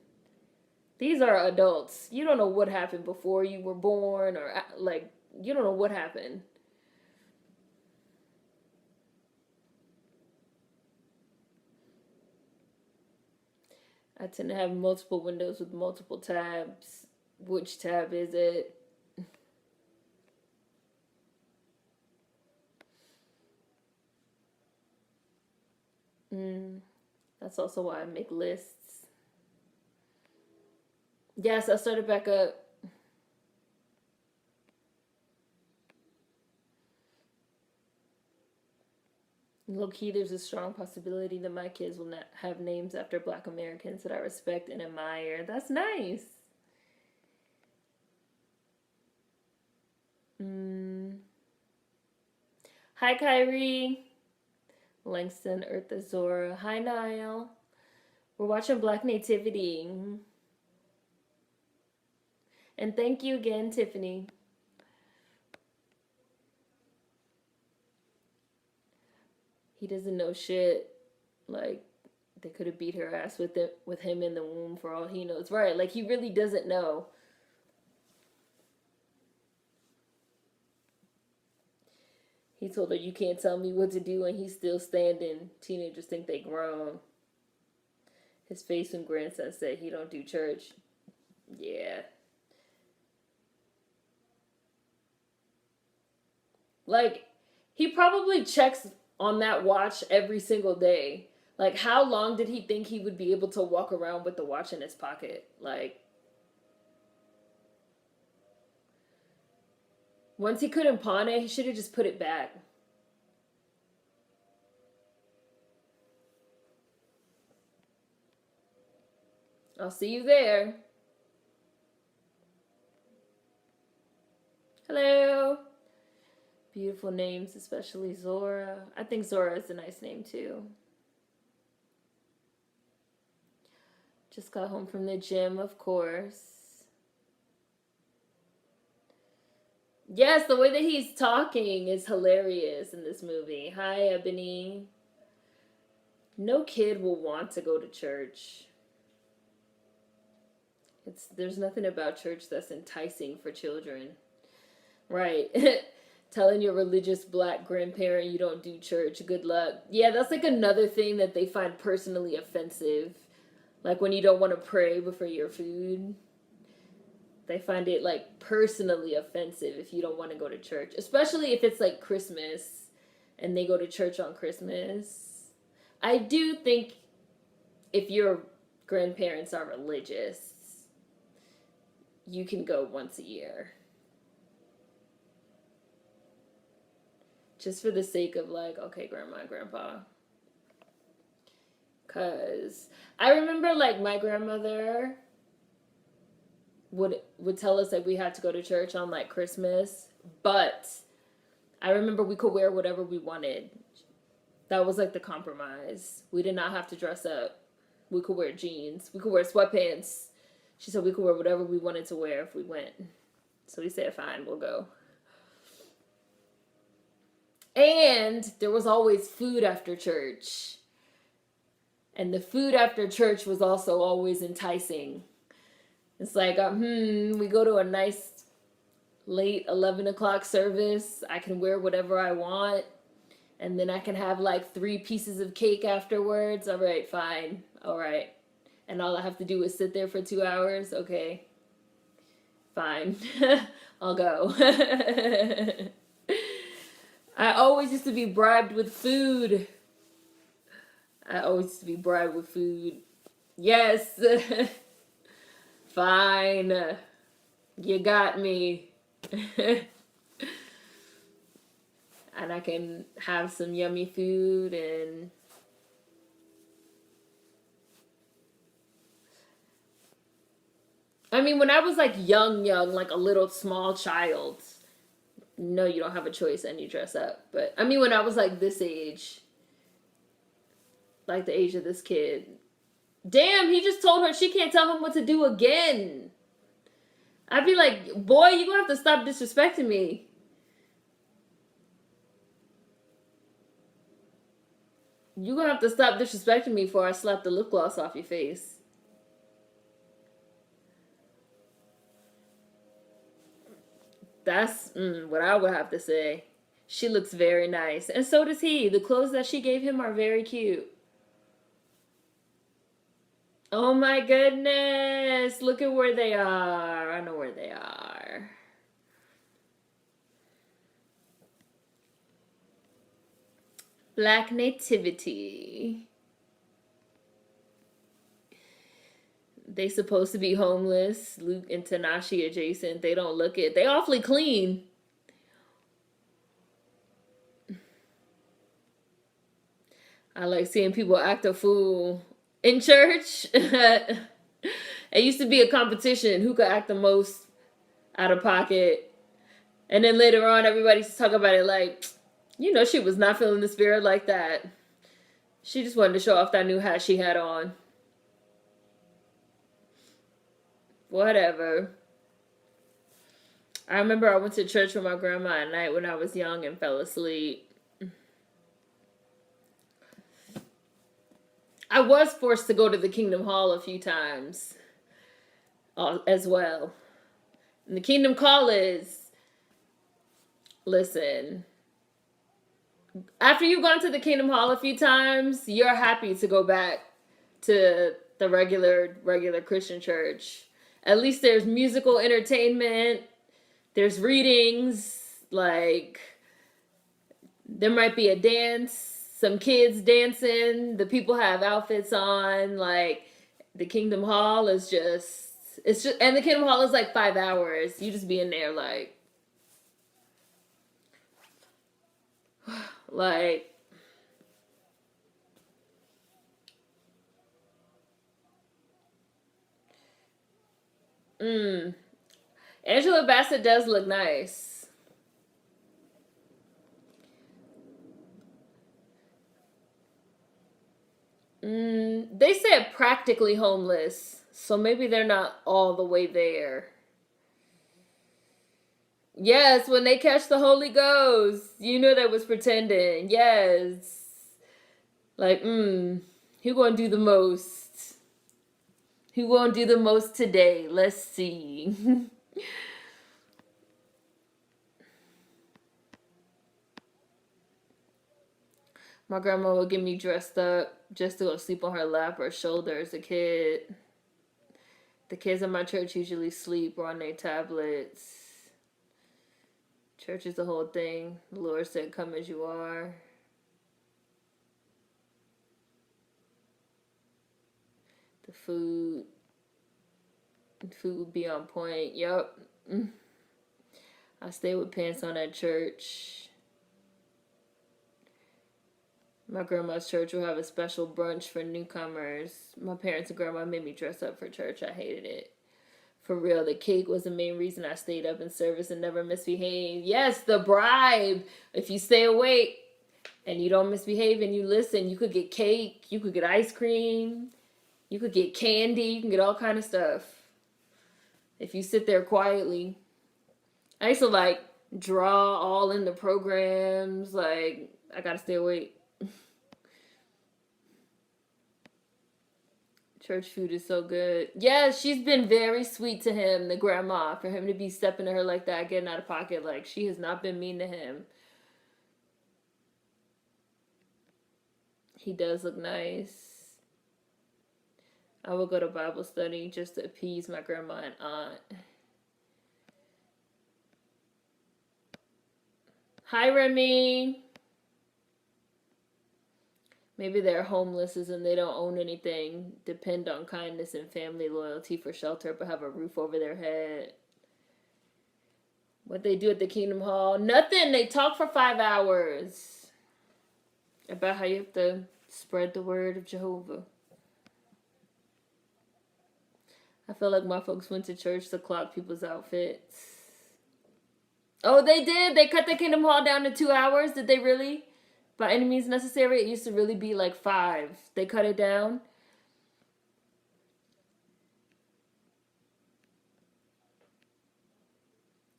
These are adults. You don't know what happened before you were born or like you don't know what happened. I tend to have multiple windows with multiple tabs. Which tab is it? Mm, that's also why I make lists. Yes, I started back up. Low key, there's a strong possibility that my kids will not have names after Black Americans that I respect and admire. That's nice. Mm. Hi, Kyrie. Langston, Eartha, Zora. Hi, Niall. We're watching Black Nativity. And thank you again, Tiffany. He doesn't know shit. Like, they could have beat her ass with him in the womb for all he knows. Right, like, he really doesn't know. He told her, "You can't tell me what to do," and he's still standing. Teenagers think they grown. His face when grandson said he don't do church. Yeah. Like, he probably checks on that watch every single day. Like, how long did he think he would be able to walk around with the watch in his pocket? Like, once he couldn't pawn it, he should have just put it back. I'll see you there. Hello. Beautiful names, especially Zora. I think Zora is a nice name too. Just got home from the gym, of course. Yes, the way that he's talking is hilarious in this movie. Hi, Ebony. No kid will want to go to church. There's nothing about church that's enticing for children. Right. Telling your religious black grandparent you don't do church, good luck. Yeah, that's like another thing that they find personally offensive. Like when you don't want to pray before your food. They find it like personally offensive if you don't want to go to church, especially if it's like Christmas and they go to church on Christmas. I do think if your grandparents are religious, you can go once a year. Just for the sake of like, okay, grandma and grandpa. Cause I remember like my grandmother would tell us that we had to go to church on like Christmas, but I remember we could wear whatever we wanted. That was like the compromise. We did not have to dress up. We could wear jeans. We could wear sweatpants. She said we could wear whatever we wanted to wear if we went. So we said, fine, we'll go. And there was always food after church. And the food after church was also always enticing. It's like, we go to a nice late 11 o'clock service. I can wear whatever I want. And then I can have like 3 pieces of cake afterwards. All right, fine. All right. And all I have to do is sit there for 2 hours. Okay. Fine. I'll go. I always used to be bribed with food. Yes. Fine. You got me. And I can have some yummy food and I mean when I was like young, like a little small child, No, you don't have a choice and you dress up. But I mean, when I was like this age, like the age of this kid, damn, he just told her she can't tell him what to do again. I'd be like, boy, you're gonna have to stop disrespecting me. You're gonna have to stop disrespecting me before I slap the lip gloss off your face. That's what I would have to say. She looks very nice. And so does he. The clothes that she gave him are very cute. Oh my goodness. Look at where they are. I know where they are. Black Nativity. They supposed to be homeless. Luke and Tanashi adjacent. They don't look it. They awfully clean. I like seeing people act a fool in church. It used to be a competition who could act the most out of pocket. And then later on, everybody used to talk about it like, she was not feeling the spirit like that. She just wanted to show off that new hat she had on. Whatever. I remember I went to church with my grandma at night when I was young and fell asleep. I was forced to go to the Kingdom Hall a few times as well. And the Kingdom Call is, listen, after you've gone to the Kingdom Hall a few times, you're happy to go back to the regular Christian church. At least there's musical entertainment, there's readings, like there might be a dance, some kids dancing, the people have outfits on, like the Kingdom Hall is and the Kingdom Hall is like 5 hours. You just be in there like Angela Bassett does look nice. They said practically homeless, so maybe they're not all the way there. Yes, when they catch the Holy Ghost, you know they was pretending. Yes. Like, who gonna do the most? Who gonna do the most today? Let's see. My grandma would get me dressed up just to go sleep on her lap or shoulder as a kid. The kids in my church usually sleep or on their tablets. Church is the whole thing. The Lord said, come as you are. The food would be on point. Yup. I stay with pants on at church. My grandma's church will have a special brunch for newcomers. My parents and grandma made me dress up for church. I hated it. For real, the cake was the main reason I stayed up in service and never misbehaved. Yes, the bribe. If you stay awake and you don't misbehave and you listen, you could get cake, you could get ice cream, you could get candy, you can get all kind of stuff. If you sit there quietly. I used to draw all in the programs. I gotta stay awake. Church food is so good. Yeah, she's been very sweet to him, the grandma, for him to be stepping to her like that, getting out of pocket. She has not been mean to him. He does look nice. I will go to Bible study just to appease my grandma and aunt. Hi, Remy. Maybe they're homeless and they don't own anything, depend on kindness and family loyalty for shelter, but have a roof over their head. What they do at the Kingdom Hall? Nothing. They talk for 5 hours about how you have to spread the word of Jehovah. I feel like my folks went to church to clock people's outfits. Oh, they did. They cut the Kingdom Hall down to 2 hours. Did they really? By any means necessary, it used to really be like 5. They cut it down.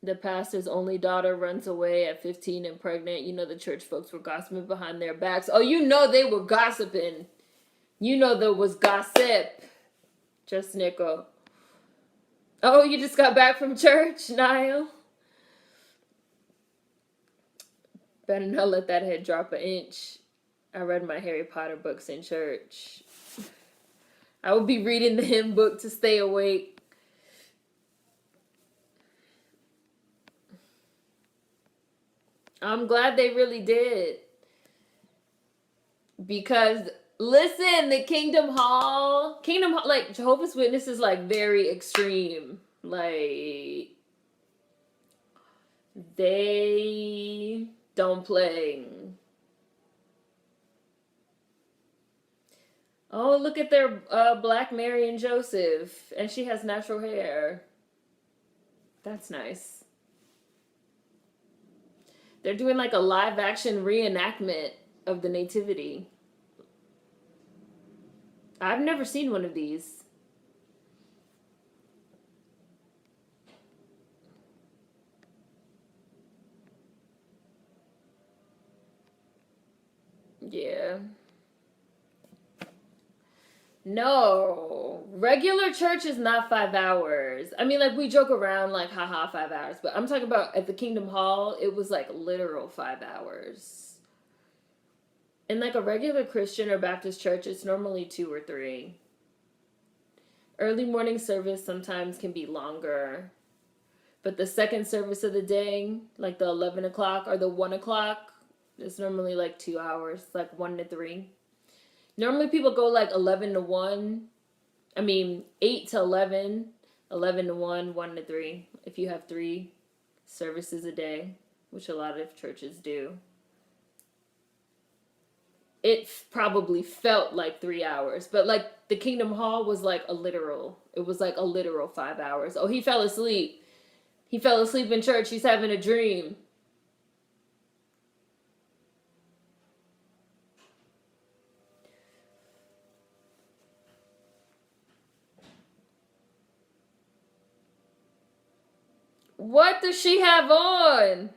The pastor's only daughter runs away at 15 and pregnant. You know the church folks were gossiping behind their backs. Oh, you know they were gossiping. You know there was gossip. Just Nico. Oh, you just got back from church, Niall? Better not let that head drop an inch. I read my Harry Potter books in church. I would be reading the hymn book to stay awake. I'm glad they really did. Because, listen, the Kingdom Hall, like, Jehovah's Witnesses, like, very extreme. Like, they don't play. Oh, look at their Black Mary and Joseph. And she has natural hair. That's nice. They're doing like a live action reenactment of the Nativity. I've never seen one of these. Yeah. No. Regular church is not 5 hours. I mean, like, we joke around, like, haha, 5 hours. But I'm talking about at the Kingdom Hall, it was, like, literal 5 hours. In, like, a regular Christian or Baptist church, it's normally 2 or 3. Early morning service sometimes can be longer. But the second service of the day, like the 11 o'clock or the 1 o'clock, it's normally, like, 2 hours, like 1 to 3. Normally people go like 11 to 1. I mean, 8 to 11, 11 to 1, 1 to 3. If you have 3 services a day, which a lot of churches do. It probably felt like 3 hours. But like the Kingdom Hall was like it was like a literal 5 hours. Oh, he fell asleep. He fell asleep in church. He's having a dream. What does she have on?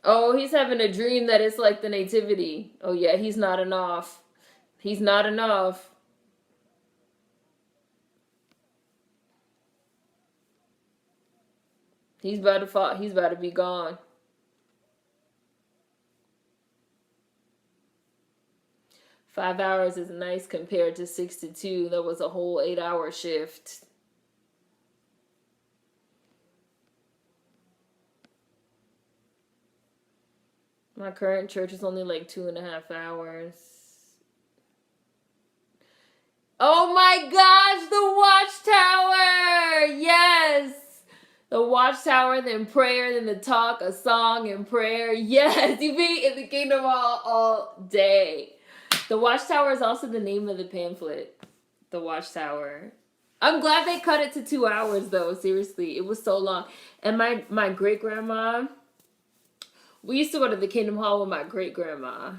Oh, he's having a dream that it's like the Nativity. Oh, yeah, he's not enough. He's not enough. He's about to fall. He's about to be gone. 5 hours is nice compared to 6 to 2. That was a whole 8-hour shift. My current church is only like 2.5 hours. Oh my gosh, the Watchtower! Yes! The Watchtower, then prayer, then the talk, a song, and prayer. Yes, you be in the Kingdom Hall all day. The Watchtower is also the name of the pamphlet. The Watchtower. I'm glad they cut it to 2 hours, though. Seriously, it was so long. And my great-grandma, we used to go to the Kingdom Hall with my great-grandma.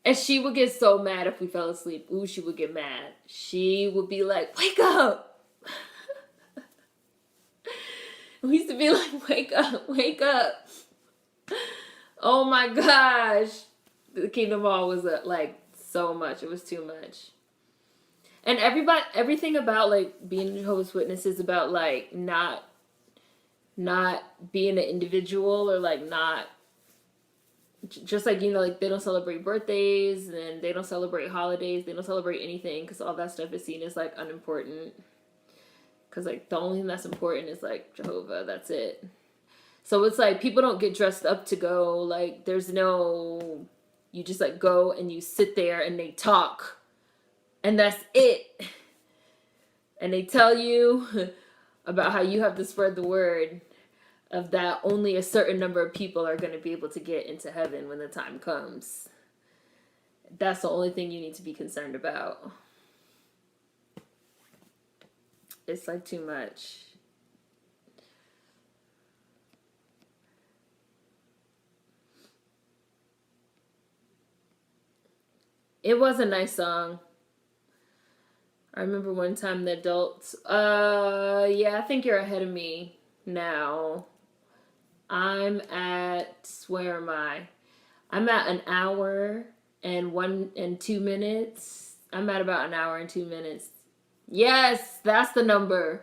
And she would get so mad if we fell asleep. Ooh, she would get mad. She would be like, wake up! We used to be like, wake up, wake up. Oh my gosh. The Kingdom Hall was like so much. It was too much. And everything about like being a Jehovah's Witness is about like not being an individual or like not just like, you know, like they don't celebrate birthdays and they don't celebrate holidays. They don't celebrate anything because all that stuff is seen as like unimportant. Because like the only thing that's important is like Jehovah. That's it. So it's like people don't get dressed up to go. Like there's no, you just like go and you sit there and they talk. And that's it. And they tell you about how you have to spread the word of that only a certain number of people are going to be able to get into heaven when the time comes. That's the only thing you need to be concerned about. It's like too much. It was a nice song. I remember one time the adults. Yeah, I think you're ahead of me now. I'm at where am I? I'm at an hour and 2 minutes. I'm at about an hour and 2 minutes. Yes, that's the number.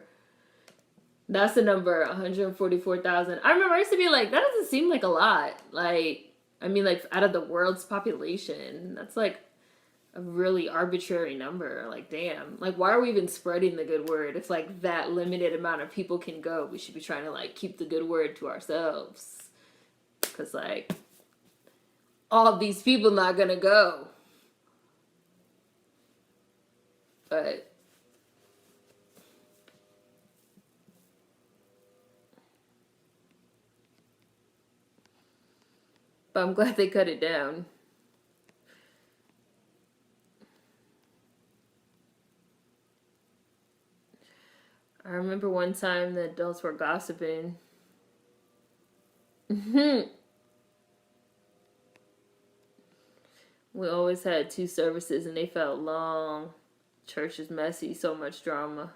That's the number, 144,000. I remember I used to be like, that doesn't seem like a lot. Like, I mean, like, out of the world's population, that's like a really arbitrary number. Like, damn. Like, why are we even spreading the good word? If, like, that limited amount of people can go, we should be trying to, like, keep the good word to ourselves. Because, like, all these people not gonna go. But I'm glad they cut it down. I remember one time the adults were gossiping. We always had 2 services and they felt long. Church is messy, so much drama.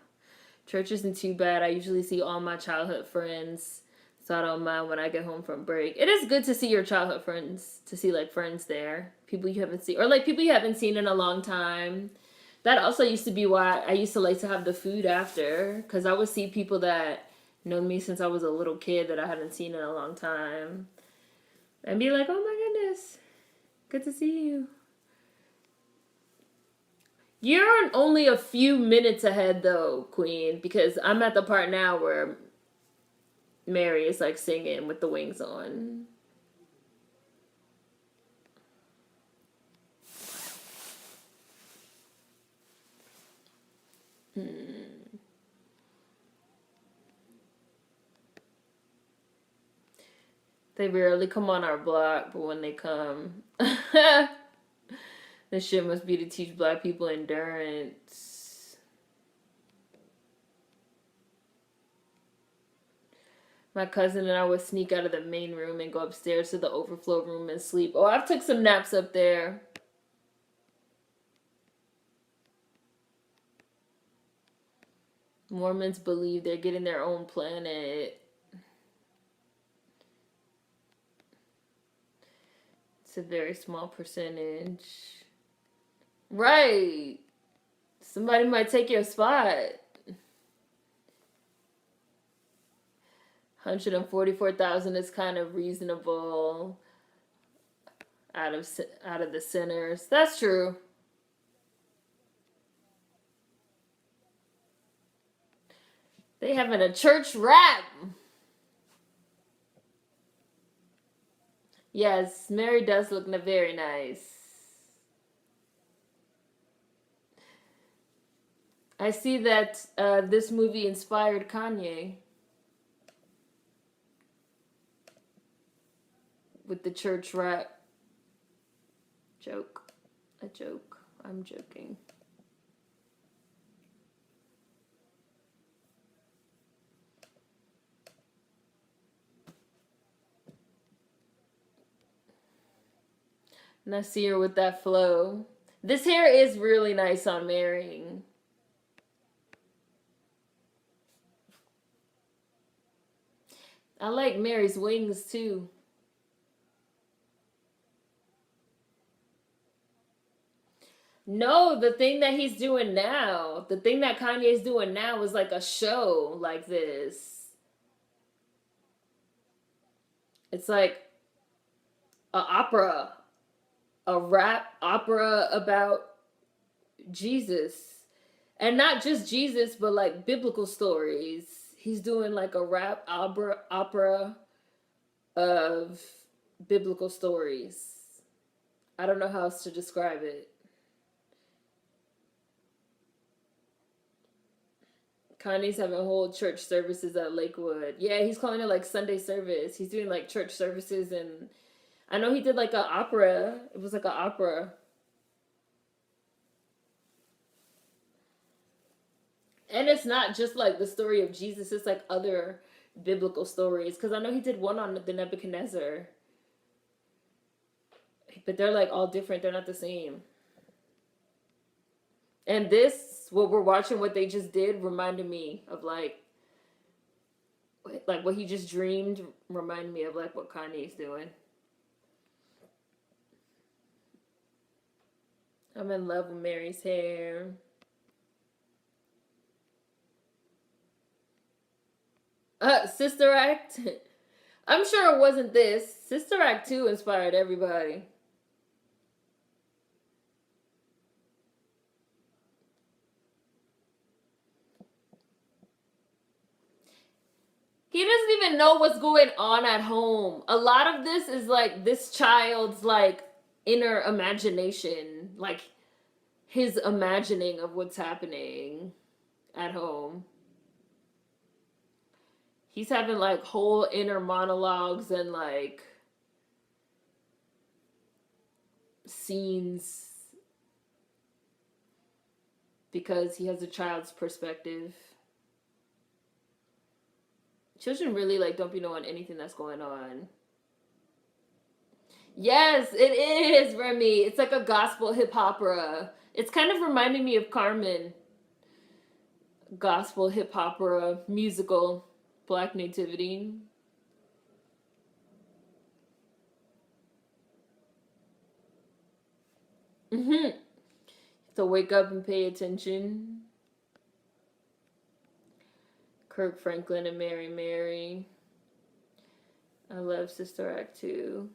Church isn't too bad. I usually see all my childhood friends, so I don't mind when I get home from break. It is good to see your childhood friends, to see like friends there, people you haven't seen, or like people you haven't seen in a long time. That also used to be why I used to like to have the food after, because I would see people that known me since I was a little kid that I hadn't seen in a long time, and be like, "Oh my goodness, good to see you." You're only a few minutes ahead though, Queen, because I'm at the part now where Mary is like singing with the wings on. They rarely come on our block, but when they come, this shit must be to teach black people endurance. My cousin and I would sneak out of the main room and go upstairs to the overflow room and sleep. Oh, I've took some naps up there. Mormons believe they're getting their own planet. It's a very small percentage. Right. Somebody might take your spot. 144,000 is kind of reasonable out of the sinners. That's true. They having a church rap. Yes, Mary does look very nice. I see that this movie inspired Kanye with the church rap joke. A joke. I'm joking. And I see her with that flow. This hair is really nice on Mary. I like Mary's wings too. No, the thing that he's doing now, the thing that Kanye's doing now is like a show like this. It's like a opera, a rap opera about Jesus. And not just Jesus, but like biblical stories. He's doing like a rap opera of biblical stories. I don't know how else to describe it. Kanye's having whole church services at Lakewood. Yeah, he's calling it like Sunday service. He's doing like church services, and I know he did like an opera. It was like an opera. And it's not just like the story of Jesus, it's like other biblical stories. Because I know he did one on the Nebuchadnezzar. But they're like all different, they're not the same. And this, what we're watching, what they just did, reminded me of like what he just dreamed. Reminded me of like what Kanye's doing. I'm in love with Mary's hair. Sister Act. I'm sure it wasn't this. Sister Act 2 inspired everybody. He doesn't even know what's going on at home. A lot of this is like this child's like inner imagination, like his imagining of what's happening at home. He's having like whole inner monologues and like scenes because he has a child's perspective. Children really like don't be knowing anything that's going on. Yes, it is, Remy. It's like a gospel hip opera. It's kind of reminding me of Carmen. Gospel hip opera musical, Black Nativity. Mm-hmm. So wake up and pay attention. Kirk Franklin and Mary Mary. I love Sister Act 2.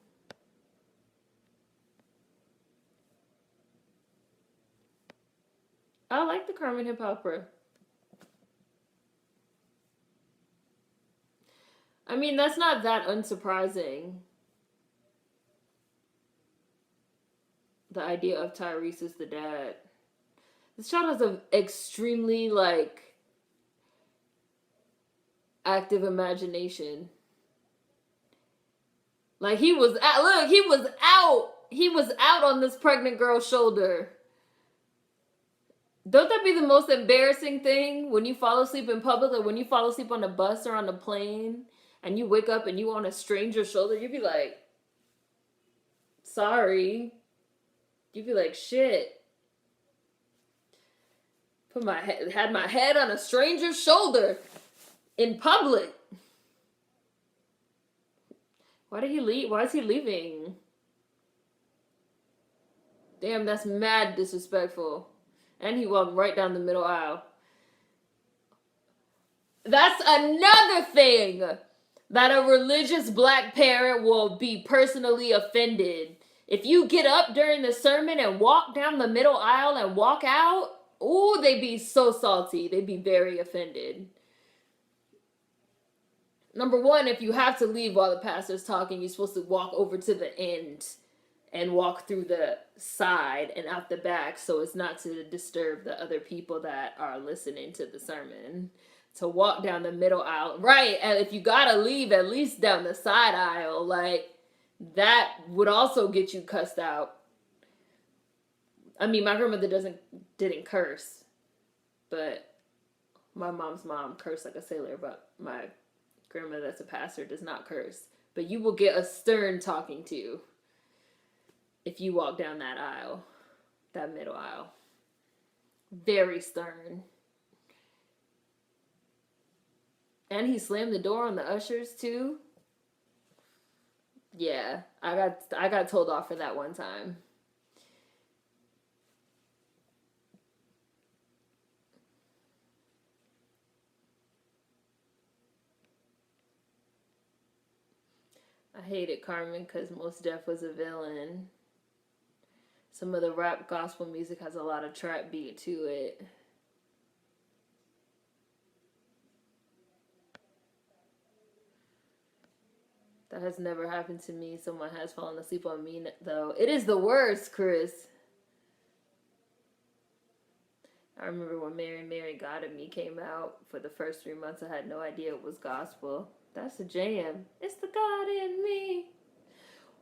I like the Carmen hip opera. I mean, that's not that unsurprising. The idea of Tyrese as the dad. This child has an extremely like active imagination. Like he was out. Look, he was out. He was out on this pregnant girl's shoulder. Don't that be the most embarrassing thing when you fall asleep in public, or when you fall asleep on a bus or on a plane, and you wake up and you on a stranger's shoulder? You'd be like, sorry. You'd be like, shit. Had my head on a stranger's shoulder in public. Why did he leave? Why is he leaving? Damn, that's mad disrespectful. And he walked right down the middle aisle. That's another thing that a religious black parent will be personally offended. If you get up during the sermon and walk down the middle aisle and walk out, ooh, they'd be so salty. They'd be very offended. Number one, if you have to leave while the pastor's talking, you're supposed to walk over to the end and walk through the side and out the back so it's not to disturb the other people that are listening to the sermon. To walk down the middle aisle. Right, and if you gotta leave, at least down the side aisle. Like, that would also get you cussed out. I mean, my grandmother didn't curse, but my mom's mom cursed like a sailor, but my grandmother that's a pastor does not curse. But you will get a stern talking to if you walk down that aisle, that middle aisle. Very stern. And he slammed the door on the ushers too. Yeah, I got told off for that one time. I hated Carmen because Mos Def was a villain. Some of the rap gospel music has a lot of trap beat to it. That has never happened to me. Someone has fallen asleep on me, though. It is the worst, Chris. I remember when Mary Mary God in Me came out. For the first 3 months, I had no idea it was gospel. That's a jam. It's the God in me.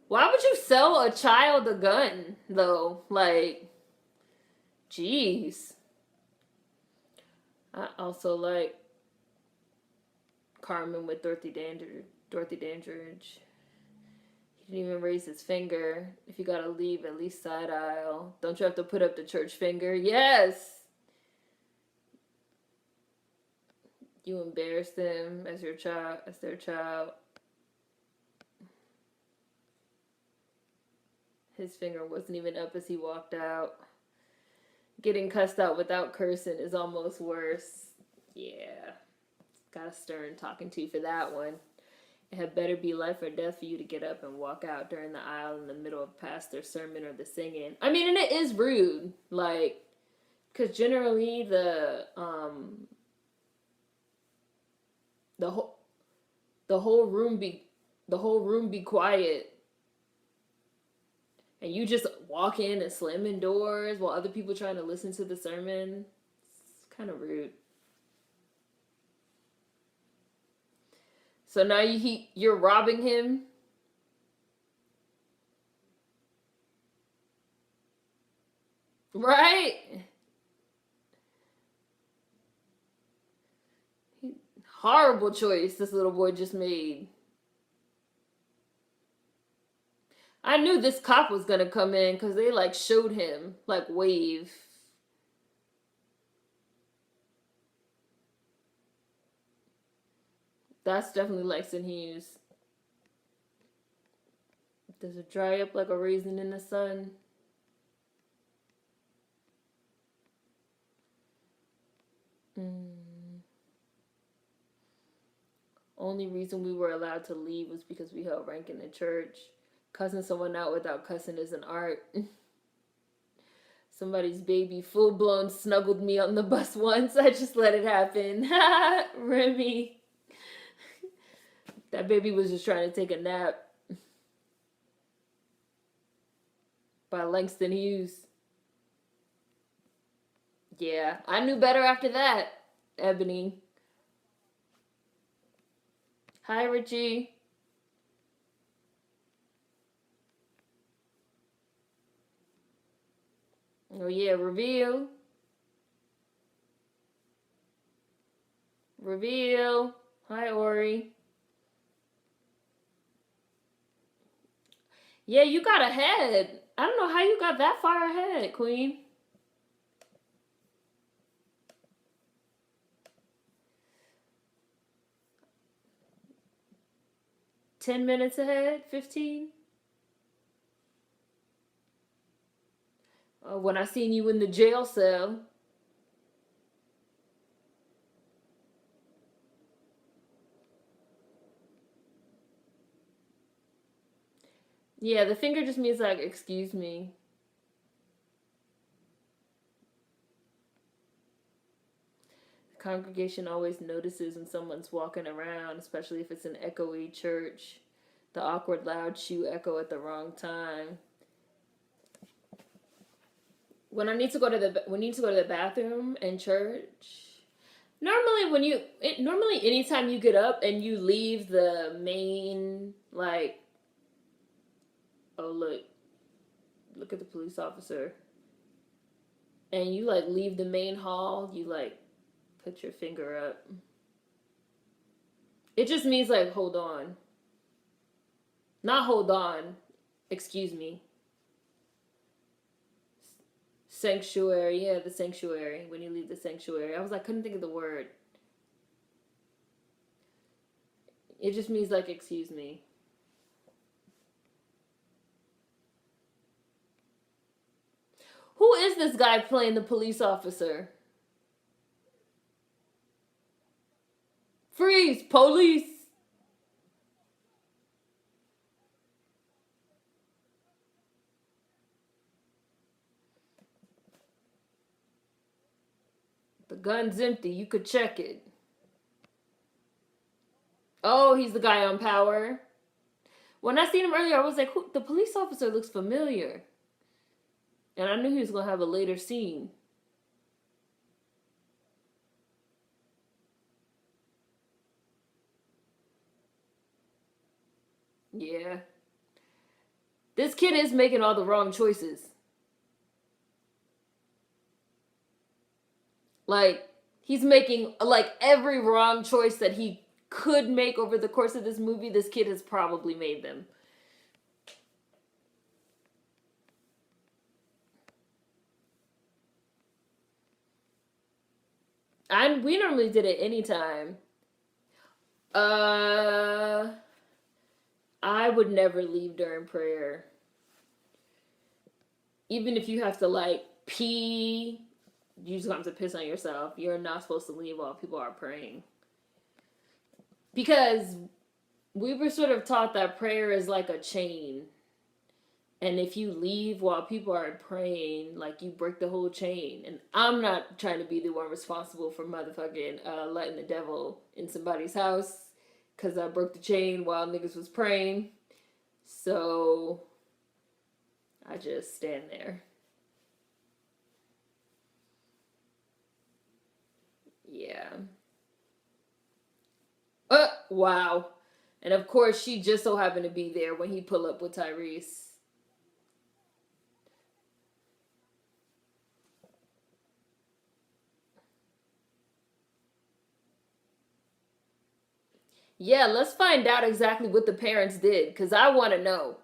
Why would you sell a child a gun, though? Like, jeez. I also like Carmen with Dorothy Dandridge. He didn't even raise his finger. If you gotta leave, at least side aisle. Don't you have to put up the church finger? Yes! You embarrassed them as your child, as their child. His finger wasn't even up as he walked out. Getting cussed out without cursing is almost worse. Yeah. Got a stern talking to for that one. It had better be life or death for you to get up and walk out during the aisle in the middle of past their sermon or the singing. I mean, and it is rude. Like, because generally the whole the whole room be quiet, and you just walk in and slamming doors while other people trying to listen to the sermon. It's kind of rude. So now you're robbing him. Right? Horrible choice this little boy just made. I knew this cop was gonna come in because they like showed him like wave. That's definitely Lexington Hughes. Does it dry up like a raisin in the sun? Only reason we were allowed to leave was because we held rank in the church. Cussing someone out without cussing is an art. Somebody's baby full blown snuggled me on the bus once. I just let it happen. Remy. That baby was just trying to take a nap. By Langston Hughes. Yeah, I knew better after that, Ebony. Hi, Richie. Oh, yeah, reveal. Reveal. Hi, Ori. Yeah, you got ahead. I don't know how you got that far ahead, Queen. $10 ahead? 15? When I seen you in the jail cell. Yeah, the finger just means like, excuse me. The congregation always notices when someone's walking around, especially if it's an echoey church. The awkward loud shoe echo at the wrong time. When I need to go to the bathroom in church, normally anytime you get up and you leave the main, like, oh look at the police officer, and you like leave the main hall, you like put your finger up. It just means like hold on. Not hold on. Excuse me. Sanctuary, yeah, the sanctuary. When you leave the sanctuary, I was like, couldn't think of the word. It just means like, excuse me. Who is this guy playing the police officer? Freeze, police! The gun's empty. You could check it. Oh, he's the guy on Power. When I seen him earlier, I was like, who? The police officer looks familiar. And I knew he was going to have a later scene. Yeah. This kid is making all the wrong choices. Like, he's making, like, every wrong choice that he could make over the course of this movie, this kid has probably made them. We normally did it anytime. Uh, I would never leave during prayer. Even if you have to like pee, you just have to piss on yourself. You're not supposed to leave while people are praying. Because we were sort of taught that prayer is like a chain. And if you leave while people are praying, like you break the whole chain. And I'm not trying to be the one responsible for motherfucking letting the devil in somebody's house because I broke the chain while niggas was praying. So I just stand there. Yeah. Wow. And of course, she just so happened to be there when he pull up with Tyrese. Yeah, let's find out exactly what the parents did because I want to know.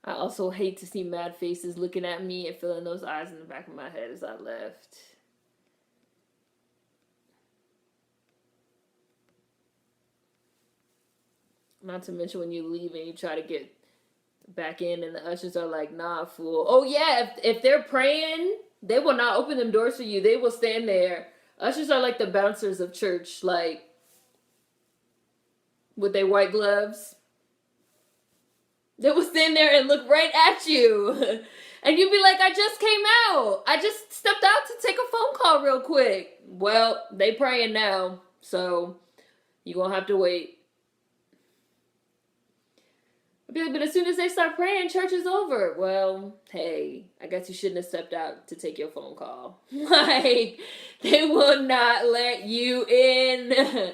I also hate to see mad faces looking at me and feeling those eyes in the back of my head as I left. Not to mention when you leave and you try to get back in and the ushers are like, nah, fool. Oh, yeah, if they're praying, they will not open them doors for you. They will stand there. Ushers are like the bouncers of church, like with their white gloves. They will stand there and look right at you. And you'd be like, I just came out. I just stepped out to take a phone call real quick. Well, they praying now, so you're going to have to wait. But as soon as they start praying, church is over. Well, hey, I guess you shouldn't have stepped out to take your phone call. Like, they will not let you in.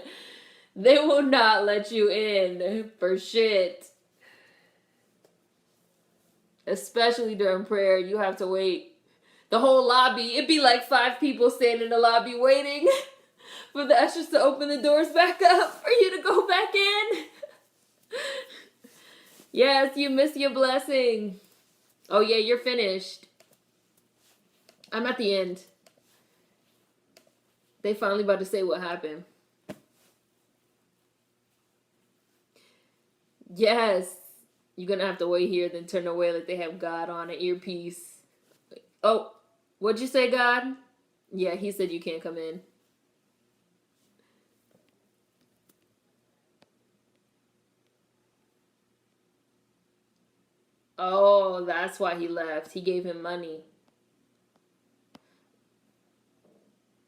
They will not let you in for shit. Especially during prayer, you have to wait. The whole lobby, it'd be like 5 people standing in the lobby waiting for the ushers to open the doors back up for you to go back in. Yes, you missed your blessing. Oh, yeah, you're finished. I'm at the end. They finally about to say what happened. Yes. You're going to have to wait here, then turn away like they have God on an earpiece. Oh, what'd you say, God? Yeah, he said you can't come in. Oh, that's why he left. He gave him money.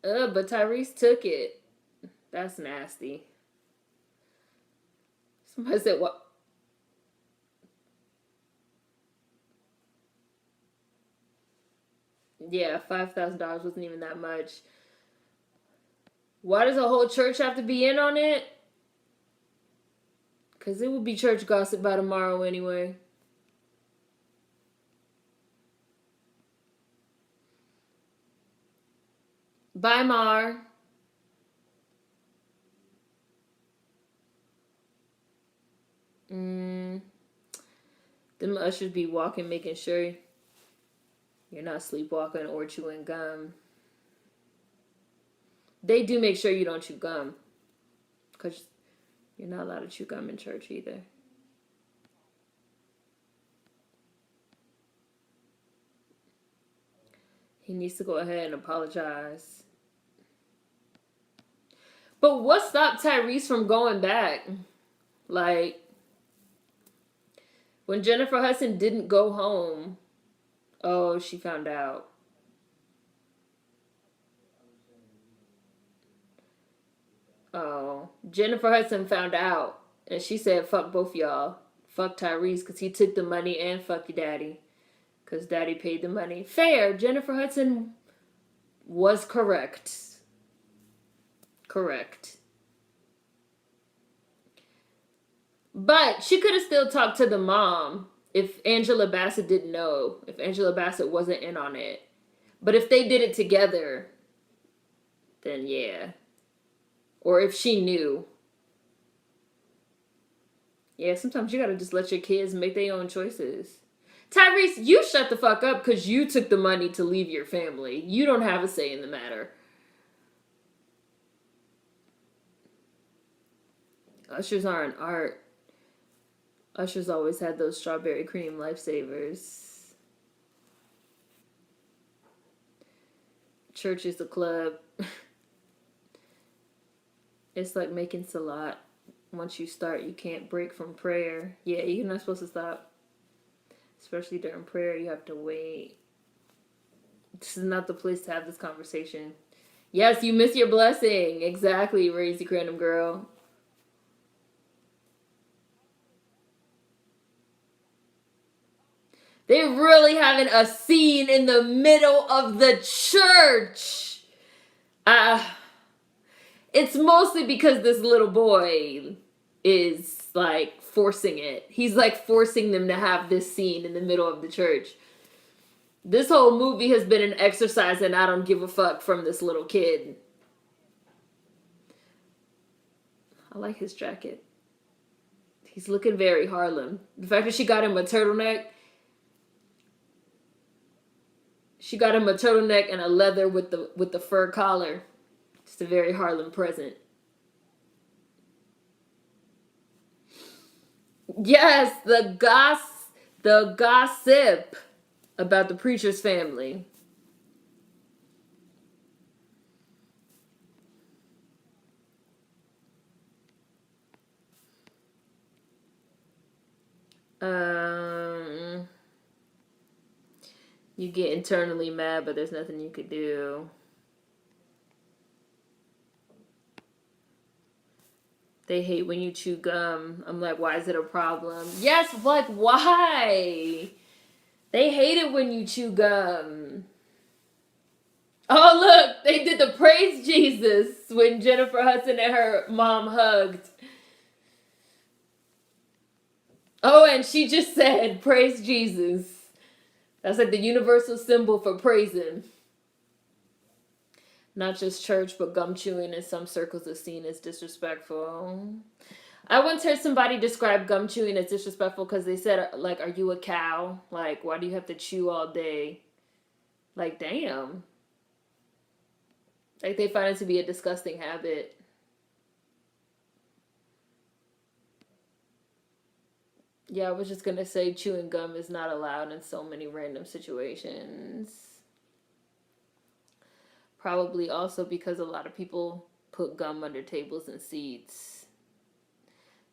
But Tyrese took it. That's nasty. Somebody said, what? Yeah, $5,000 wasn't even that much. Why does a whole church have to be in on it? Because it will be church gossip by tomorrow anyway. Bye, Mar. Them ushers be walking, making sure you're not sleepwalking or chewing gum. They do make sure you don't chew gum. Because you're not allowed to chew gum in church either. He needs to go ahead and apologize. But what stopped Tyrese from going back? Like, when Jennifer Hudson didn't go home, oh, she found out. Oh, Jennifer Hudson found out. And she said, fuck both y'all. Fuck Tyrese because he took the money and fuck your daddy. Because daddy paid the money. Fair. Jennifer Hudson was correct. Correct. But she could have still talked to the mom if Angela Bassett didn't know. If Angela Bassett wasn't in on it. But if they did it together, then yeah. Or if she knew. Yeah, sometimes you gotta just let your kids make their own choices. Tyrese, you shut the fuck up because you took the money to leave your family. You don't have a say in the matter. Ushers aren't art. Ushers always had those strawberry cream lifesavers. Church is a club. It's like making salat. Once you start, you can't break from prayer. Yeah, you're not supposed to stop. Especially during prayer, you have to wait. This is not the place to have this conversation. Yes, you miss your blessing. Exactly, Raisy Random Girl. They're really having a scene in the middle of the church. It's mostly because this little boy is like forcing it. He's like forcing them to have this scene in the middle of the church. This whole movie has been an exercise in I don't give a fuck from this little kid. I like his jacket. He's looking very Harlem. The fact that she got him a turtleneck. She got him a turtleneck and a leather with the fur collar. Just a very Harlem present. Yes, the gossip about the preacher's family. You get internally mad, but there's nothing you could do. They hate when you chew gum. I'm like, why is it a problem? Yes, like, why? They hate it when you chew gum. Oh, look, they did the praise Jesus when Jennifer Hudson and her mom hugged. Oh, and she just said, praise Jesus. That's like the universal symbol for praising. Not just church, but gum chewing in some circles is seen as disrespectful. I once heard somebody describe gum chewing as disrespectful because they said, like, are you a cow? Like, why do you have to chew all day? Like, damn. Like, they find it to be a disgusting habit. Yeah, I was just gonna say chewing gum is not allowed in so many random situations. Probably also because a lot of people put gum under tables and seats.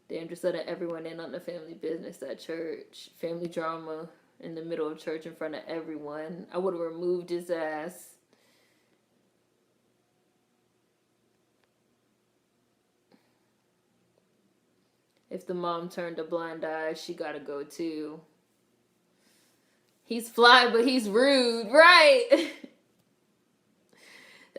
They're interested in everyone in on the family business at church. Family drama in the middle of church in front of everyone. I would have removed his ass. If the mom turned a blind eye, she gotta go too. He's fly, but he's rude. Right.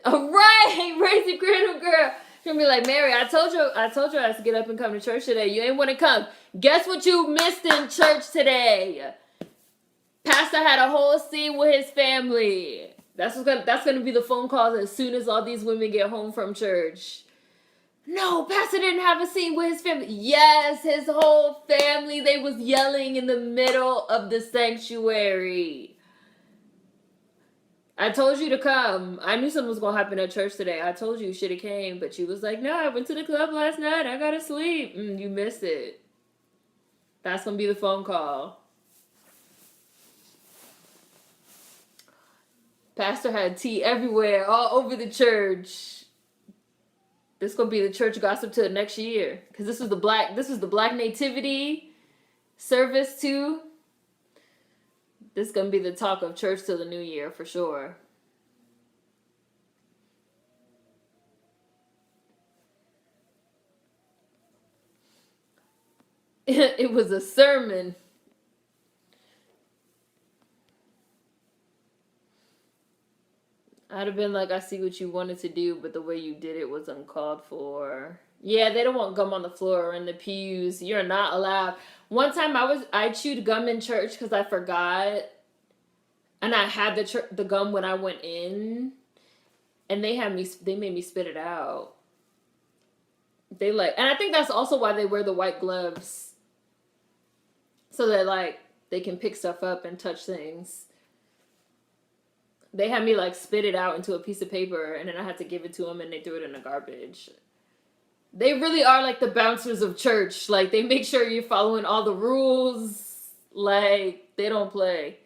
Right. Raise your little girl. She'll be like, Mary, I told you I had to get up and come to church today. You ain't want to come. Guess what you missed in church today? Pastor had a whole scene with his family. That's gonna be the phone calls as soon as all these women get home from church. No, Pastor didn't have a scene with his family. Yes, his whole family. They was yelling in the middle of the sanctuary. I told you to come. I knew something was going to happen at church today. I told you should have came, but you was like, no, I went to the club last night. I got to sleep. You missed it. That's going to be the phone call. Pastor had tea everywhere, all over the church. This is going to be the church gossip till next year. Because this was the black nativity service too. This is going to be the talk of church till the new year for sure. It was a sermon. I'd have been like, I see what you wanted to do, but the way you did it was uncalled for. Yeah, they don't want gum on the floor or in the pews. You're not allowed. One time I chewed gum in church because I forgot, and I had the gum when I went in, and they made me spit it out. And I think that's also why they wear the white gloves, so that like they can pick stuff up and touch things. They had me like spit it out into a piece of paper, and then I had to give it to them, and they threw it in the garbage. They really are like the bouncers of church. Like, they make sure you're following all the rules. Like, they don't play.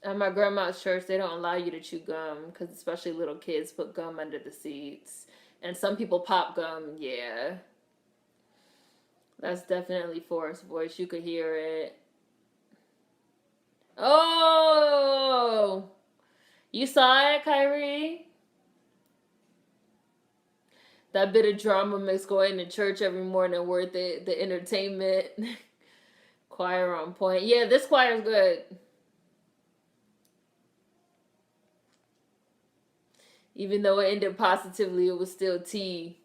At my grandma's church, they don't allow you to chew gum because especially little kids put gum under the seats. And some people pop gum, yeah. That's definitely Forrest's voice. You could hear it. Oh! You saw it, Kyrie? That bit of drama makes going to church every morning worth it. The entertainment. Choir on point. Yeah, this choir's good. Even though it ended positively, it was still tea.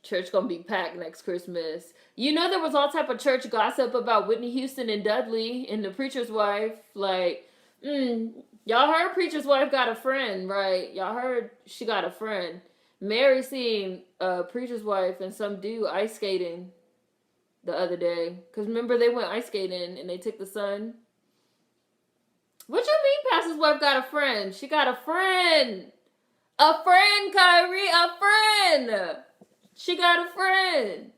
Church gonna be packed next Christmas. You know, there was all type of church gossip about Whitney Houston and Dudley and the preacher's wife. Like, y'all heard preacher's wife got a friend, right? Y'all heard she got a friend. Mary seen preacher's wife and some dude ice skating the other day. Because remember, they went ice skating and they took the sun. What you mean pastor's wife got a friend? She got a friend. A friend, Kyrie, a friend. She got a friend.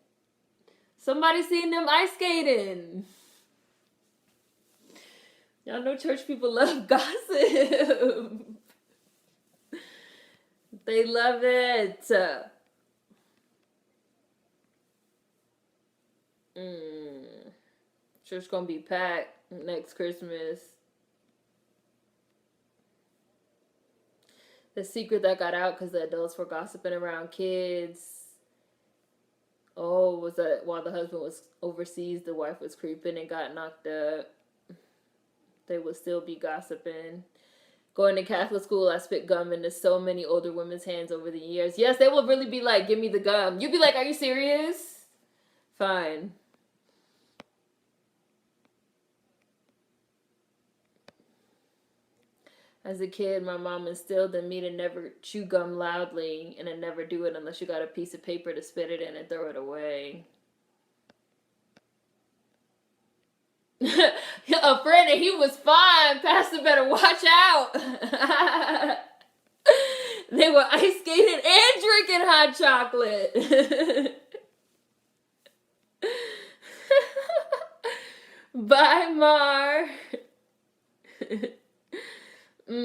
Somebody seen them ice skating. Y'all know church people love gossip. They love it. Church gonna be packed next Christmas. The secret that got out because the adults were gossiping around kids. Oh, was that while the husband was overseas, the wife was creeping and got knocked up. They would still be gossiping. Going to Catholic school, I spit gum into so many older women's hands over the years. Yes, they will really be like, give me the gum. You'd be like, are you serious? Fine. As a kid, my mom instilled in me to never chew gum loudly and to never do it unless you got a piece of paper to spit it in and throw it away. A friend and he was fine. Pastor better watch out. They were ice skating and drinking hot chocolate. Bye, Mar.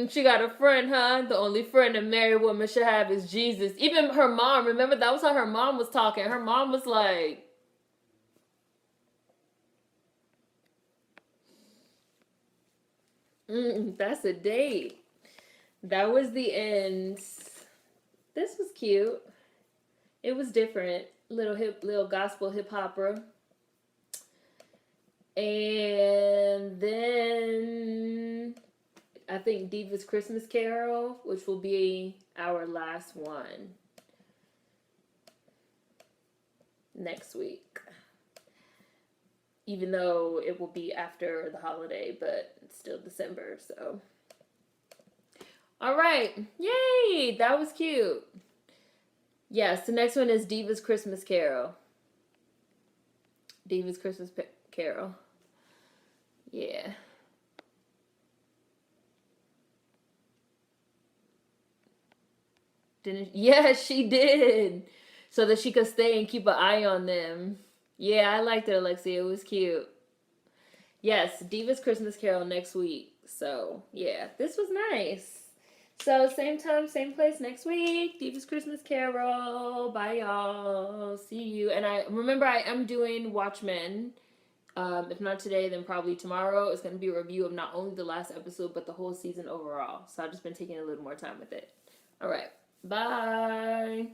She got a friend, huh? The only friend a married woman should have is Jesus. Even her mom, remember that was how her mom was talking. Her mom was like, that's a date. That was the end. This was cute. It was different. Little gospel hip opera. And then I think Diva's Christmas Carol, which will be our last one next week. Even though it will be after the holiday, but it's still December, so. All right. Yay! That was cute. Yes, the next one is Diva's Christmas Carol. Diva's Christmas Carol. Yeah. Yes, she did. So that she could stay and keep an eye on them. Yeah, I liked it, Alexia. It was cute. Yes, Diva's Christmas Carol next week. So, yeah, this was nice. So, same time, same place next week. Diva's Christmas Carol. Bye, y'all. See you. And I am doing Watchmen. If not today, then probably tomorrow. It's going to be a review of not only the last episode, but the whole season overall. So, I've just been taking a little more time with it. All right. Bye.